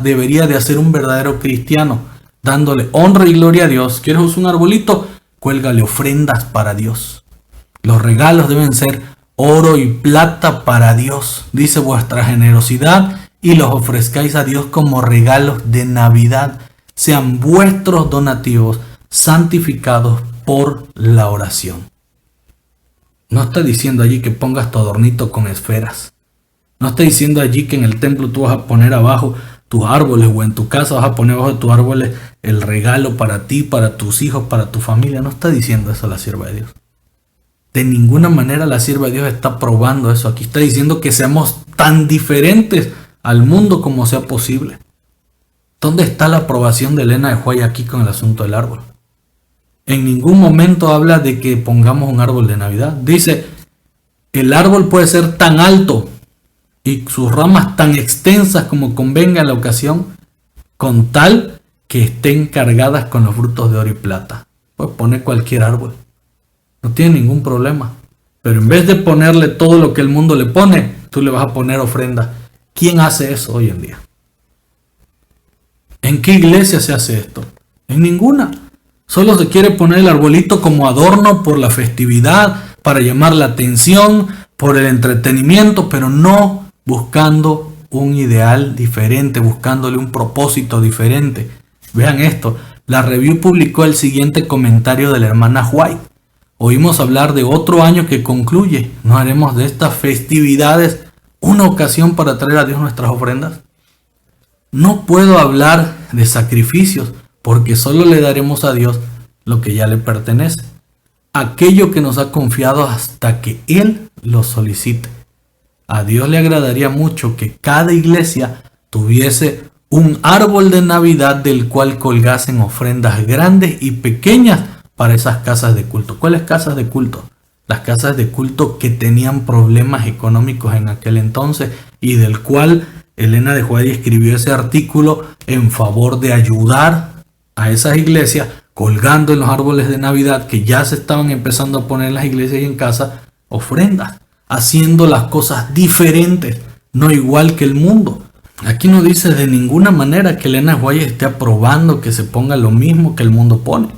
debería de hacer un verdadero cristiano, dándole honra y gloria a Dios. ¿Quieres usar un arbolito? Cuélgale ofrendas para Dios. Los regalos deben ser oro y plata para Dios. Dice vuestra generosidad y los ofrezcáis a Dios como regalos de Navidad. Sean vuestros donativos santificados por la oración. No está diciendo allí que pongas tu adornito con esferas. No está diciendo allí que en el templo tú vas a poner abajo tus árboles, o en tu casa vas a poner abajo de tus árboles el regalo para ti, para tus hijos, para tu familia. No está diciendo eso la sierva de Dios. De ninguna manera la sierva de Dios está probando eso. Aquí está diciendo que seamos tan diferentes al mundo como sea posible. ¿Dónde está la aprobación de Elena de White aquí con el asunto del árbol? En ningún momento habla de que pongamos un árbol de Navidad. Dice, el árbol puede ser tan alto y sus ramas tan extensas como convenga en la ocasión, con tal que estén cargadas con los frutos de oro y plata. Pues pone cualquier árbol. No tiene ningún problema. Pero en vez de ponerle todo lo que el mundo le pone, tú le vas a poner ofrenda. ¿Quién hace eso hoy en día? ¿En qué iglesia se hace esto? En ninguna. Solo se quiere poner el arbolito como adorno por la festividad, para llamar la atención, por el entretenimiento, pero no buscando un ideal diferente, buscándole un propósito diferente. Vean esto. La Review publicó el siguiente comentario de la hermana White. Oímos hablar de otro año que concluye. ¿No haremos de estas festividades una ocasión para traer a Dios nuestras ofrendas? No puedo hablar de sacrificios porque solo le daremos a Dios lo que ya le pertenece, aquello que nos ha confiado hasta que Él lo solicite. A Dios le agradaría mucho que cada iglesia tuviese un árbol de Navidad del cual colgasen ofrendas grandes y pequeñas para esas casas de culto. ¿Cuáles casas de culto? Las casas de culto que tenían problemas económicos en aquel entonces y del cual Elena de White escribió ese artículo en favor de ayudar a esas iglesias colgando en los árboles de Navidad que ya se estaban empezando a poner en las iglesias y en casa ofrendas, haciendo las cosas diferentes, no igual que el mundo. Aquí no dice de ninguna manera que Elena de White esté aprobando que se ponga lo mismo que el mundo pone.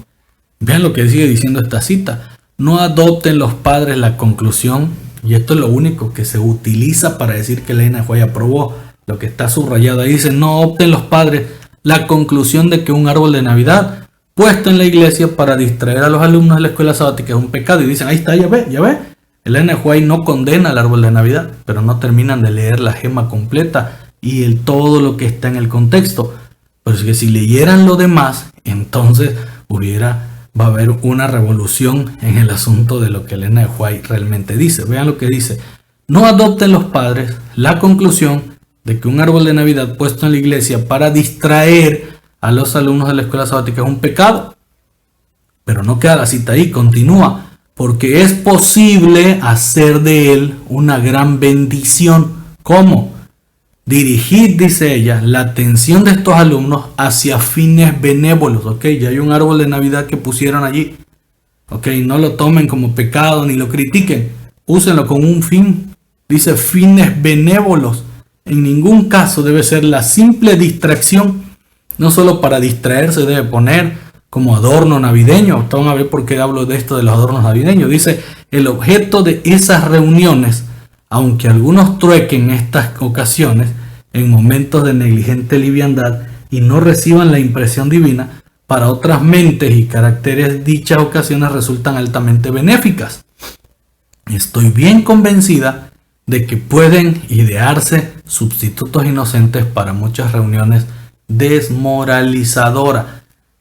Vean lo que sigue diciendo esta cita. No adopten los padres la conclusión, y esto es lo único que se utiliza para decir que Elena de White aprobó. Lo que está subrayado ahí dice, no opten los padres la conclusión de que un árbol de Navidad puesto en la iglesia para distraer a los alumnos de la escuela sabática es un pecado. Y dicen, ahí está, ya ve. Elena de White no condena el árbol de Navidad, pero no terminan de leer la gema completa y todo lo que está en el contexto. Pero es que si leyeran lo demás, entonces va a haber una revolución en el asunto de lo que Elena de White realmente dice. Vean lo que dice. No adopten los padres la conclusión de que un árbol de Navidad puesto en la iglesia para distraer a los alumnos de la escuela sabática es un pecado. Pero no queda la cita ahí, continúa. Porque es posible hacer de él una gran bendición. ¿Cómo? Dirigir, dice ella, la atención de estos alumnos hacia fines benévolos. Ok, ya hay un árbol de Navidad que pusieron allí. Ok, no lo tomen como pecado ni lo critiquen. Úsenlo con un fin. Dice fines benévolos. En ningún caso debe ser la simple distracción. No solo para distraerse debe poner como adorno navideño. Vamos a ver por qué hablo de esto de los adornos navideños. Dice, el objeto de esas reuniones aunque algunos truequen estas ocasiones en momentos de negligente liviandad y no reciban la impresión divina, para otras mentes y caracteres dichas ocasiones resultan altamente benéficas. Estoy bien convencida de que pueden idearse sustitutos inocentes para muchas reuniones desmoralizadoras.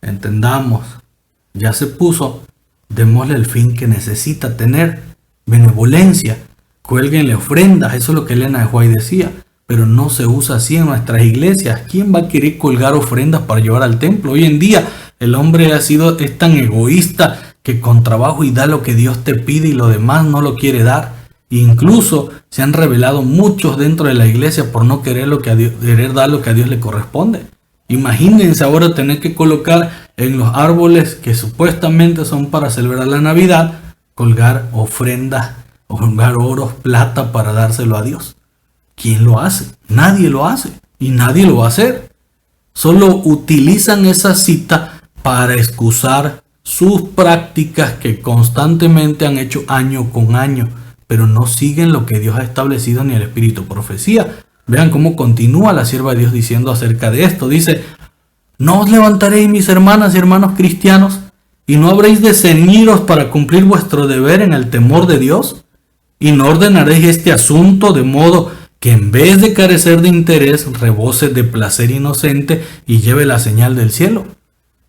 Entendamos, ya se puso, démosle el fin que necesita tener: benevolencia, cuélguenle ofrendas. Eso es lo que Elena de White decía, pero no se usa así en nuestras iglesias. ¿Quién va a querer colgar ofrendas para llevar al templo? Hoy en día el hombre es tan egoísta que con trabajo y da lo que Dios te pide y lo demás no lo quiere dar. Incluso se han revelado muchos dentro de la iglesia por no querer dar lo que a Dios le corresponde. Imagínense ahora tener que colocar en los árboles que supuestamente son para celebrar la Navidad, colgar ofrendas, colgar oros, plata para dárselo a Dios. ¿Quién lo hace? Nadie lo hace y nadie lo va a hacer. Solo utilizan esa cita para excusar sus prácticas que constantemente han hecho año con año, pero no siguen lo que Dios ha establecido ni el espíritu de profecía. Vean cómo continúa la sierva de Dios diciendo acerca de esto. Dice: no os levantaréis, mis hermanas y hermanos cristianos, y no habréis de ceñiros para cumplir vuestro deber en el temor de Dios, y no ordenaréis este asunto de modo que en vez de carecer de interés, rebose de placer inocente y lleve la señal del cielo.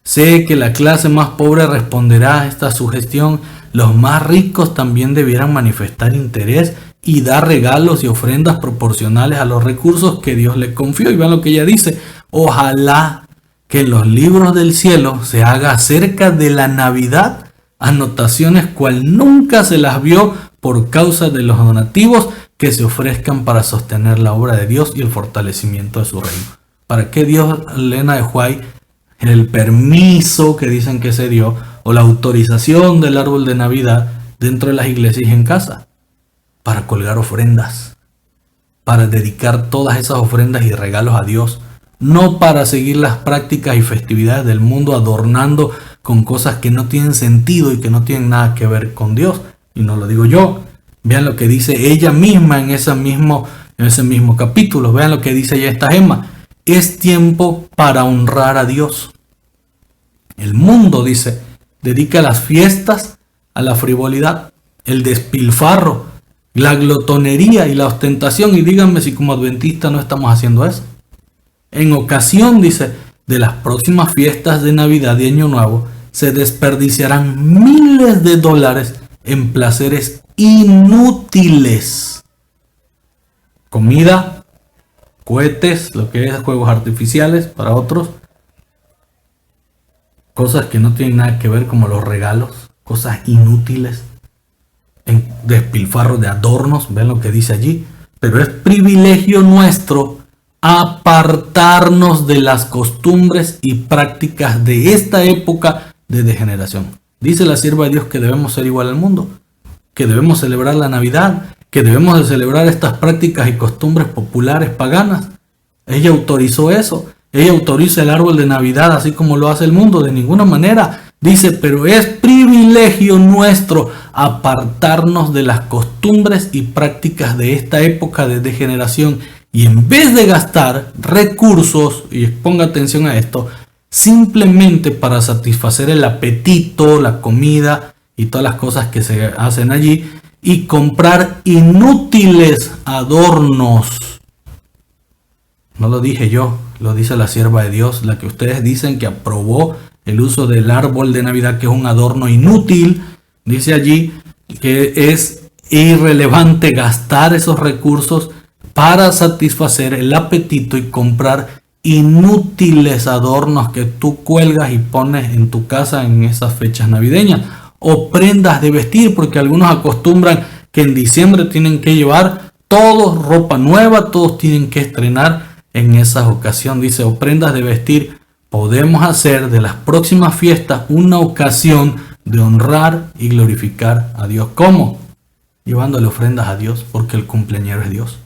Sé que la clase más pobre responderá a esta sugestión. Los más ricos también debieran manifestar interés y dar regalos y ofrendas proporcionales a los recursos que Dios les confió. Y vean lo que ella dice: ojalá que en los libros del cielo se haga acerca de la Navidad anotaciones cual nunca se las vio por causa de los donativos que se ofrezcan para sostener la obra de Dios y el fortalecimiento de su reino. ¿Para qué Dios, Elena de White, el permiso que dicen que se dio o la autorización del árbol de Navidad dentro de las iglesias y en casa? Para colgar ofrendas, para dedicar todas esas ofrendas y regalos a Dios, no para seguir las prácticas y festividades del mundo adornando con cosas que no tienen sentido y que no tienen nada que ver con Dios. Y no lo digo yo. Vean lo que dice ella misma en ese mismo capítulo. Vean lo que dice ella, esta Gemma: es tiempo para honrar a Dios. El mundo, dice, dedica las fiestas a la frivolidad, el despilfarro, la glotonería y la ostentación. Y díganme si como adventistas no estamos haciendo eso. En ocasión, dice, de las próximas fiestas de Navidad y Año Nuevo, se desperdiciarán miles de dólares en placeres inútiles. Comida, cohetes, lo que es juegos artificiales para otros, cosas que no tienen nada que ver, como los regalos, cosas inútiles, en despilfarro de adornos. Ven lo que dice allí. Pero es privilegio nuestro apartarnos de las costumbres y prácticas de esta época de degeneración. Dice la sierva de Dios que debemos ser igual al mundo, que debemos celebrar la Navidad, que debemos de celebrar estas prácticas y costumbres populares paganas. Ella autorizó eso. Ella autoriza el árbol de Navidad así como lo hace el mundo. De ninguna manera. Dice: pero es privilegio nuestro apartarnos de las costumbres y prácticas de esta época de degeneración, y en vez de gastar recursos, y ponga atención a esto, simplemente para satisfacer el apetito, la comida y todas las cosas que se hacen allí, y comprar inútiles adornos. No lo dije yo, lo dice la sierva de Dios, la que ustedes dicen que aprobó el uso del árbol de Navidad, que es un adorno inútil. Dice allí que es irrelevante gastar esos recursos para satisfacer el apetito y comprar inútiles adornos que tú cuelgas y pones en tu casa en esas fechas navideñas, o prendas de vestir, porque algunos acostumbran que en diciembre tienen que llevar todos ropa nueva, todos tienen que estrenar en esa ocasión. Dice: o prendas de vestir. Podemos hacer de las próximas fiestas una ocasión de honrar y glorificar a Dios. ¿Cómo? Llevándole ofrendas a Dios, porque el cumpleañero es Dios.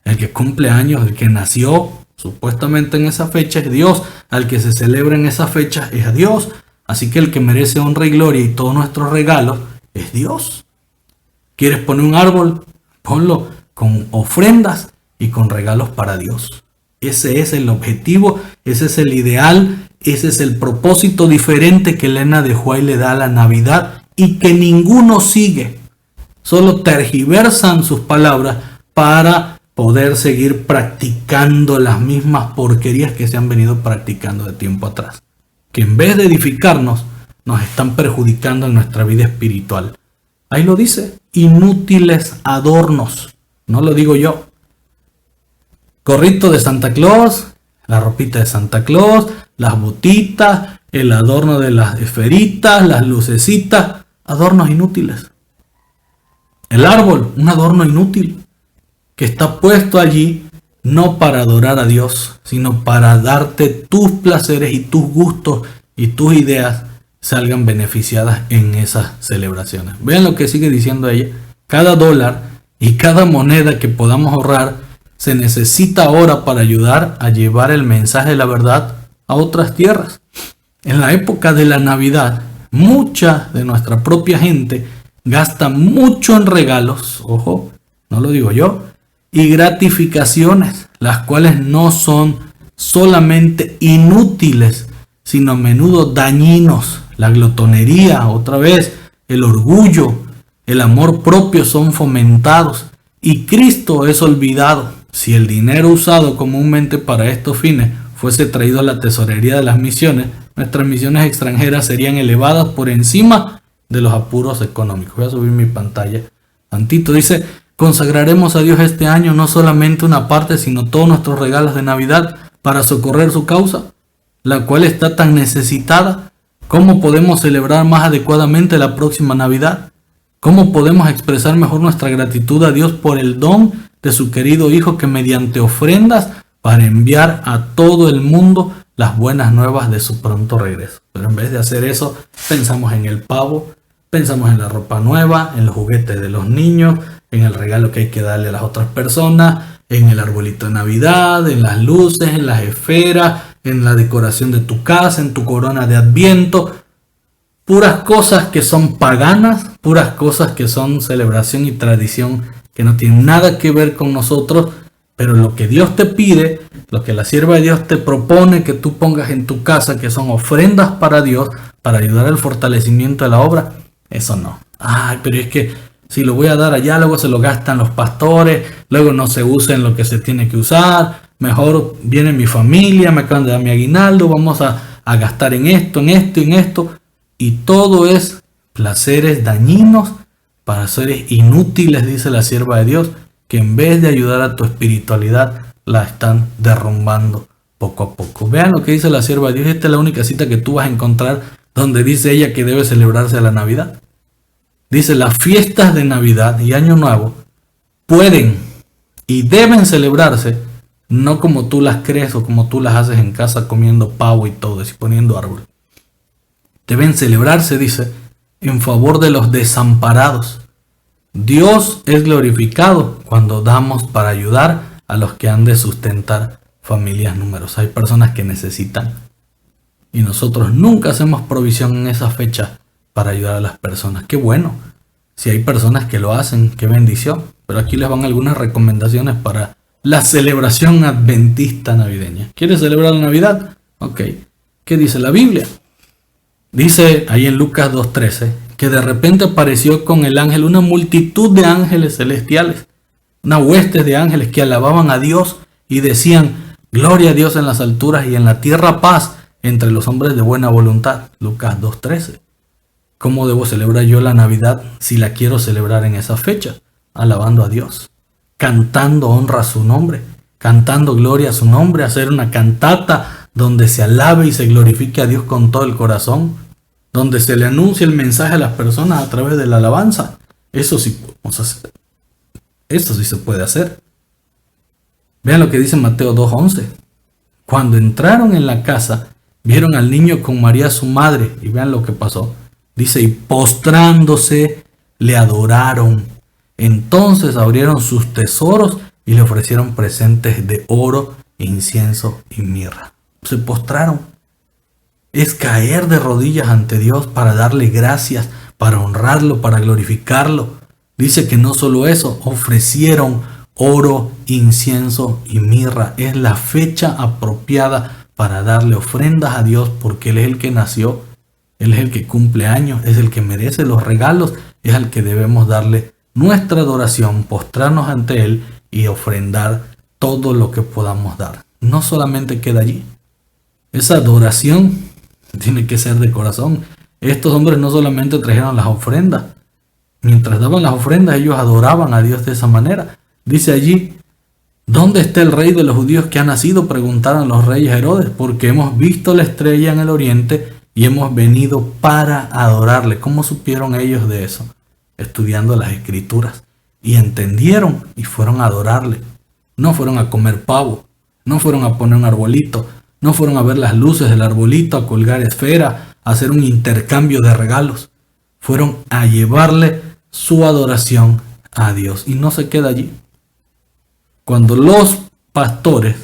El que cumple años, el que nació supuestamente en esa fecha es Dios. Al que se celebra en esa fecha es a Dios. Así que el que merece honra y gloria y todos nuestros regalos es Dios. ¿Quieres poner un árbol? Ponlo. con ofrendas y con regalos para Dios. Ese es el objetivo, ese es el ideal, ese es el propósito diferente que Elena de White le da a la Navidad y que ninguno sigue. Solo tergiversan sus palabras para poder seguir practicando las mismas porquerías que se han venido practicando de tiempo atrás. Que en vez de edificarnos, nos están perjudicando en nuestra vida espiritual. Ahí lo dice, inútiles adornos. No lo digo yo. Gorrito de Santa Claus, la ropita de Santa Claus, las botitas, el adorno de las esferitas, las lucecitas, adornos inútiles. El árbol, un adorno inútil, que está puesto allí no para adorar a Dios, sino para darte tus placeres y tus gustos y tus ideas salgan beneficiadas en esas celebraciones. Vean lo que sigue diciendo ella. Cada dólar y cada moneda que podamos ahorrar se necesita ahora para ayudar a llevar el mensaje de la verdad a otras tierras. En la época de la Navidad, mucha de nuestra propia gente gasta mucho en regalos, ojo, no lo digo yo, y gratificaciones, las cuales no son solamente inútiles, sino a menudo dañinos. La glotonería, otra vez, el orgullo, el amor propio son fomentados y Cristo es olvidado. Si el dinero usado comúnmente para estos fines fuese traído a la tesorería de las misiones, nuestras misiones extranjeras serían elevadas por encima de los apuros económicos. Voy a subir mi pantalla tantito. Dice, consagraremos a Dios este año no solamente una parte, sino todos nuestros regalos de Navidad para socorrer su causa, la cual está tan necesitada. ¿Cómo podemos celebrar más adecuadamente la próxima Navidad? ¿Cómo podemos expresar mejor nuestra gratitud a Dios por el don de su querido Hijo que mediante ofrendas para enviar a todo el mundo las buenas nuevas de su pronto regreso? Pero en vez de hacer eso, pensamos en el pavo, pensamos en la ropa nueva, en los juguetes de los niños, en el regalo que hay que darle a las otras personas, en el arbolito de Navidad, en las luces, en las esferas, en la decoración de tu casa, en tu corona de Adviento. Puras cosas que son paganas, puras cosas que son celebración y tradición que no tienen nada que ver con nosotros, pero lo que Dios te pide, lo que la sierva de Dios te propone que tú pongas en tu casa, que son ofrendas para Dios, para ayudar al fortalecimiento de la obra, eso no. Ay, pero es que si lo voy a dar allá, luego se lo gastan los pastores, luego no se usa en lo que se tiene que usar, mejor viene mi familia, me acaban de dar mi aguinaldo, vamos a gastar en esto, en esto, en esto. Y todo es placeres dañinos para seres inútiles, dice la sierva de Dios, que en vez de ayudar a tu espiritualidad, la están derrumbando poco a poco. Vean lo que dice la sierva de Dios. Esta es la única cita que tú vas a encontrar donde dice ella que debe celebrarse la Navidad. Dice, las fiestas de Navidad y Año Nuevo pueden y deben celebrarse no como tú las crees o como tú las haces en casa comiendo pavo y todo, y poniendo árbol. Deben celebrarse, dice, en favor de los desamparados. Dios es glorificado cuando damos para ayudar a los que han de sustentar familias numerosas. Hay personas que necesitan y nosotros nunca hacemos provisión en esa fecha para ayudar a las personas. Qué bueno, si hay personas que lo hacen, qué bendición. Pero aquí les van algunas recomendaciones para la celebración adventista navideña. ¿Quieres celebrar la Navidad? Ok. ¿Qué dice la Biblia? Dice ahí en Lucas 2:13 que de repente apareció con el ángel una multitud de ángeles celestiales, una hueste de ángeles que alababan a Dios y decían, gloria a Dios en las alturas y en la tierra paz entre los hombres de buena voluntad. Lucas 2:13. ¿Cómo debo celebrar yo la Navidad si la quiero celebrar en esa fecha? Alabando a Dios, cantando honra a su nombre, cantando gloria a su nombre, hacer una cantata donde se alabe y se glorifique a Dios con todo el corazón, donde se le anuncie el mensaje a las personas a través de la alabanza. Eso sí podemos hacer. Eso sí se puede hacer. Vean lo que dice Mateo 2:11. Cuando entraron en la casa, vieron al niño con María su madre, y vean lo que pasó. Dice, y postrándose, le adoraron. Entonces abrieron sus tesoros y le ofrecieron presentes de oro, incienso y mirra. Se postraron. Es caer de rodillas ante Dios para darle gracias, para honrarlo, para glorificarlo. Dice que no solo eso, ofrecieron oro, incienso y mirra. Es la fecha apropiada para darle ofrendas a Dios, porque Él es el que nació, Él es el que cumple años, es el que merece los regalos, es al que debemos darle nuestra adoración, postrarnos ante Él y ofrendar todo lo que podamos dar. No solamente queda allí. Esa adoración tiene que ser de corazón. Estos hombres no solamente trajeron las ofrendas. Mientras daban las ofrendas, ellos adoraban a Dios de esa manera. Dice allí: ¿dónde está el rey de los judíos que ha nacido?, preguntaron los reyes Herodes, porque hemos visto la estrella en el oriente y hemos venido para adorarle. ¿Cómo supieron ellos de eso? Estudiando las escrituras. Y entendieron y fueron a adorarle. No fueron a comer pavo, no fueron a poner un arbolito, no fueron a ver las luces del arbolito, a colgar esferas, a hacer un intercambio de regalos. Fueron a llevarle su adoración a Dios. Y no se queda allí. Cuando los pastores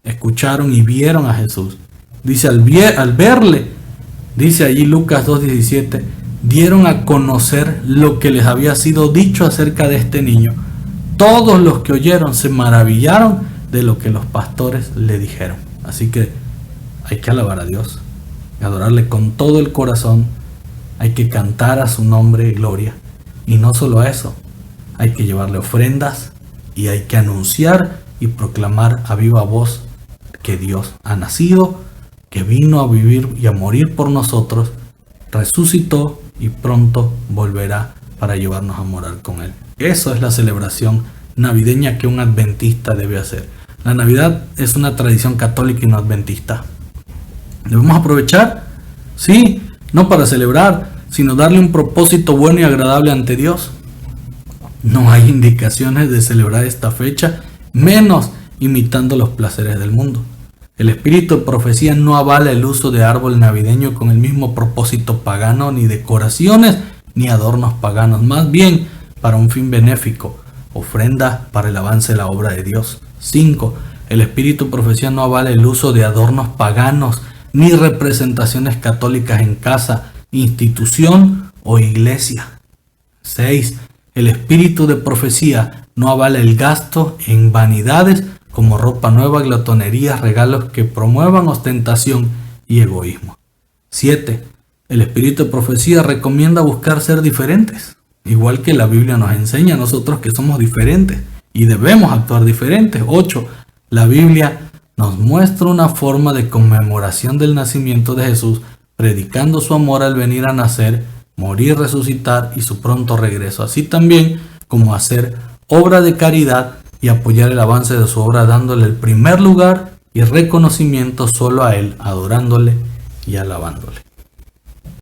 escucharon y vieron a Jesús, dice, al verle, dice allí Lucas 2:17, dieron a conocer lo que les había sido dicho acerca de este niño. Todos los que oyeron se maravillaron de lo que los pastores le dijeron. Así que hay que alabar a Dios, adorarle con todo el corazón. Hay que cantar a su nombre y gloria. Y no solo eso, hay que llevarle ofrendas y hay que anunciar y proclamar a viva voz que Dios ha nacido, que vino a vivir y a morir por nosotros, resucitó y pronto volverá para llevarnos a morar con Él. Eso es la celebración navideña que un adventista debe hacer. La Navidad es una tradición católica y no adventista. Debemos aprovechar, sí, no para celebrar, sino darle un propósito bueno y agradable ante Dios. No hay indicaciones de celebrar esta fecha, menos imitando los placeres del mundo. El espíritu de profecía no avala el uso de árbol navideño con el mismo propósito pagano, ni decoraciones, ni adornos paganos, más bien para un fin benéfico, ofrenda para el avance de la obra de Dios. 5. El espíritu de profecía no avala el uso de adornos paganos, ni representaciones católicas en casa, institución o iglesia. 6. El espíritu de profecía no avala el gasto en vanidades como ropa nueva, glotonerías, regalos que promuevan ostentación y egoísmo. 7. El espíritu de profecía recomienda buscar ser diferentes, igual que la Biblia nos enseña a nosotros que somos diferentes y debemos actuar diferentes. 8. La Biblia nos muestra una forma de conmemoración del nacimiento de Jesús, predicando su amor al venir a nacer, morir, resucitar y su pronto regreso, así también como hacer obra de caridad y apoyar el avance de su obra, dándole el primer lugar y reconocimiento solo a Él, adorándole y alabándole.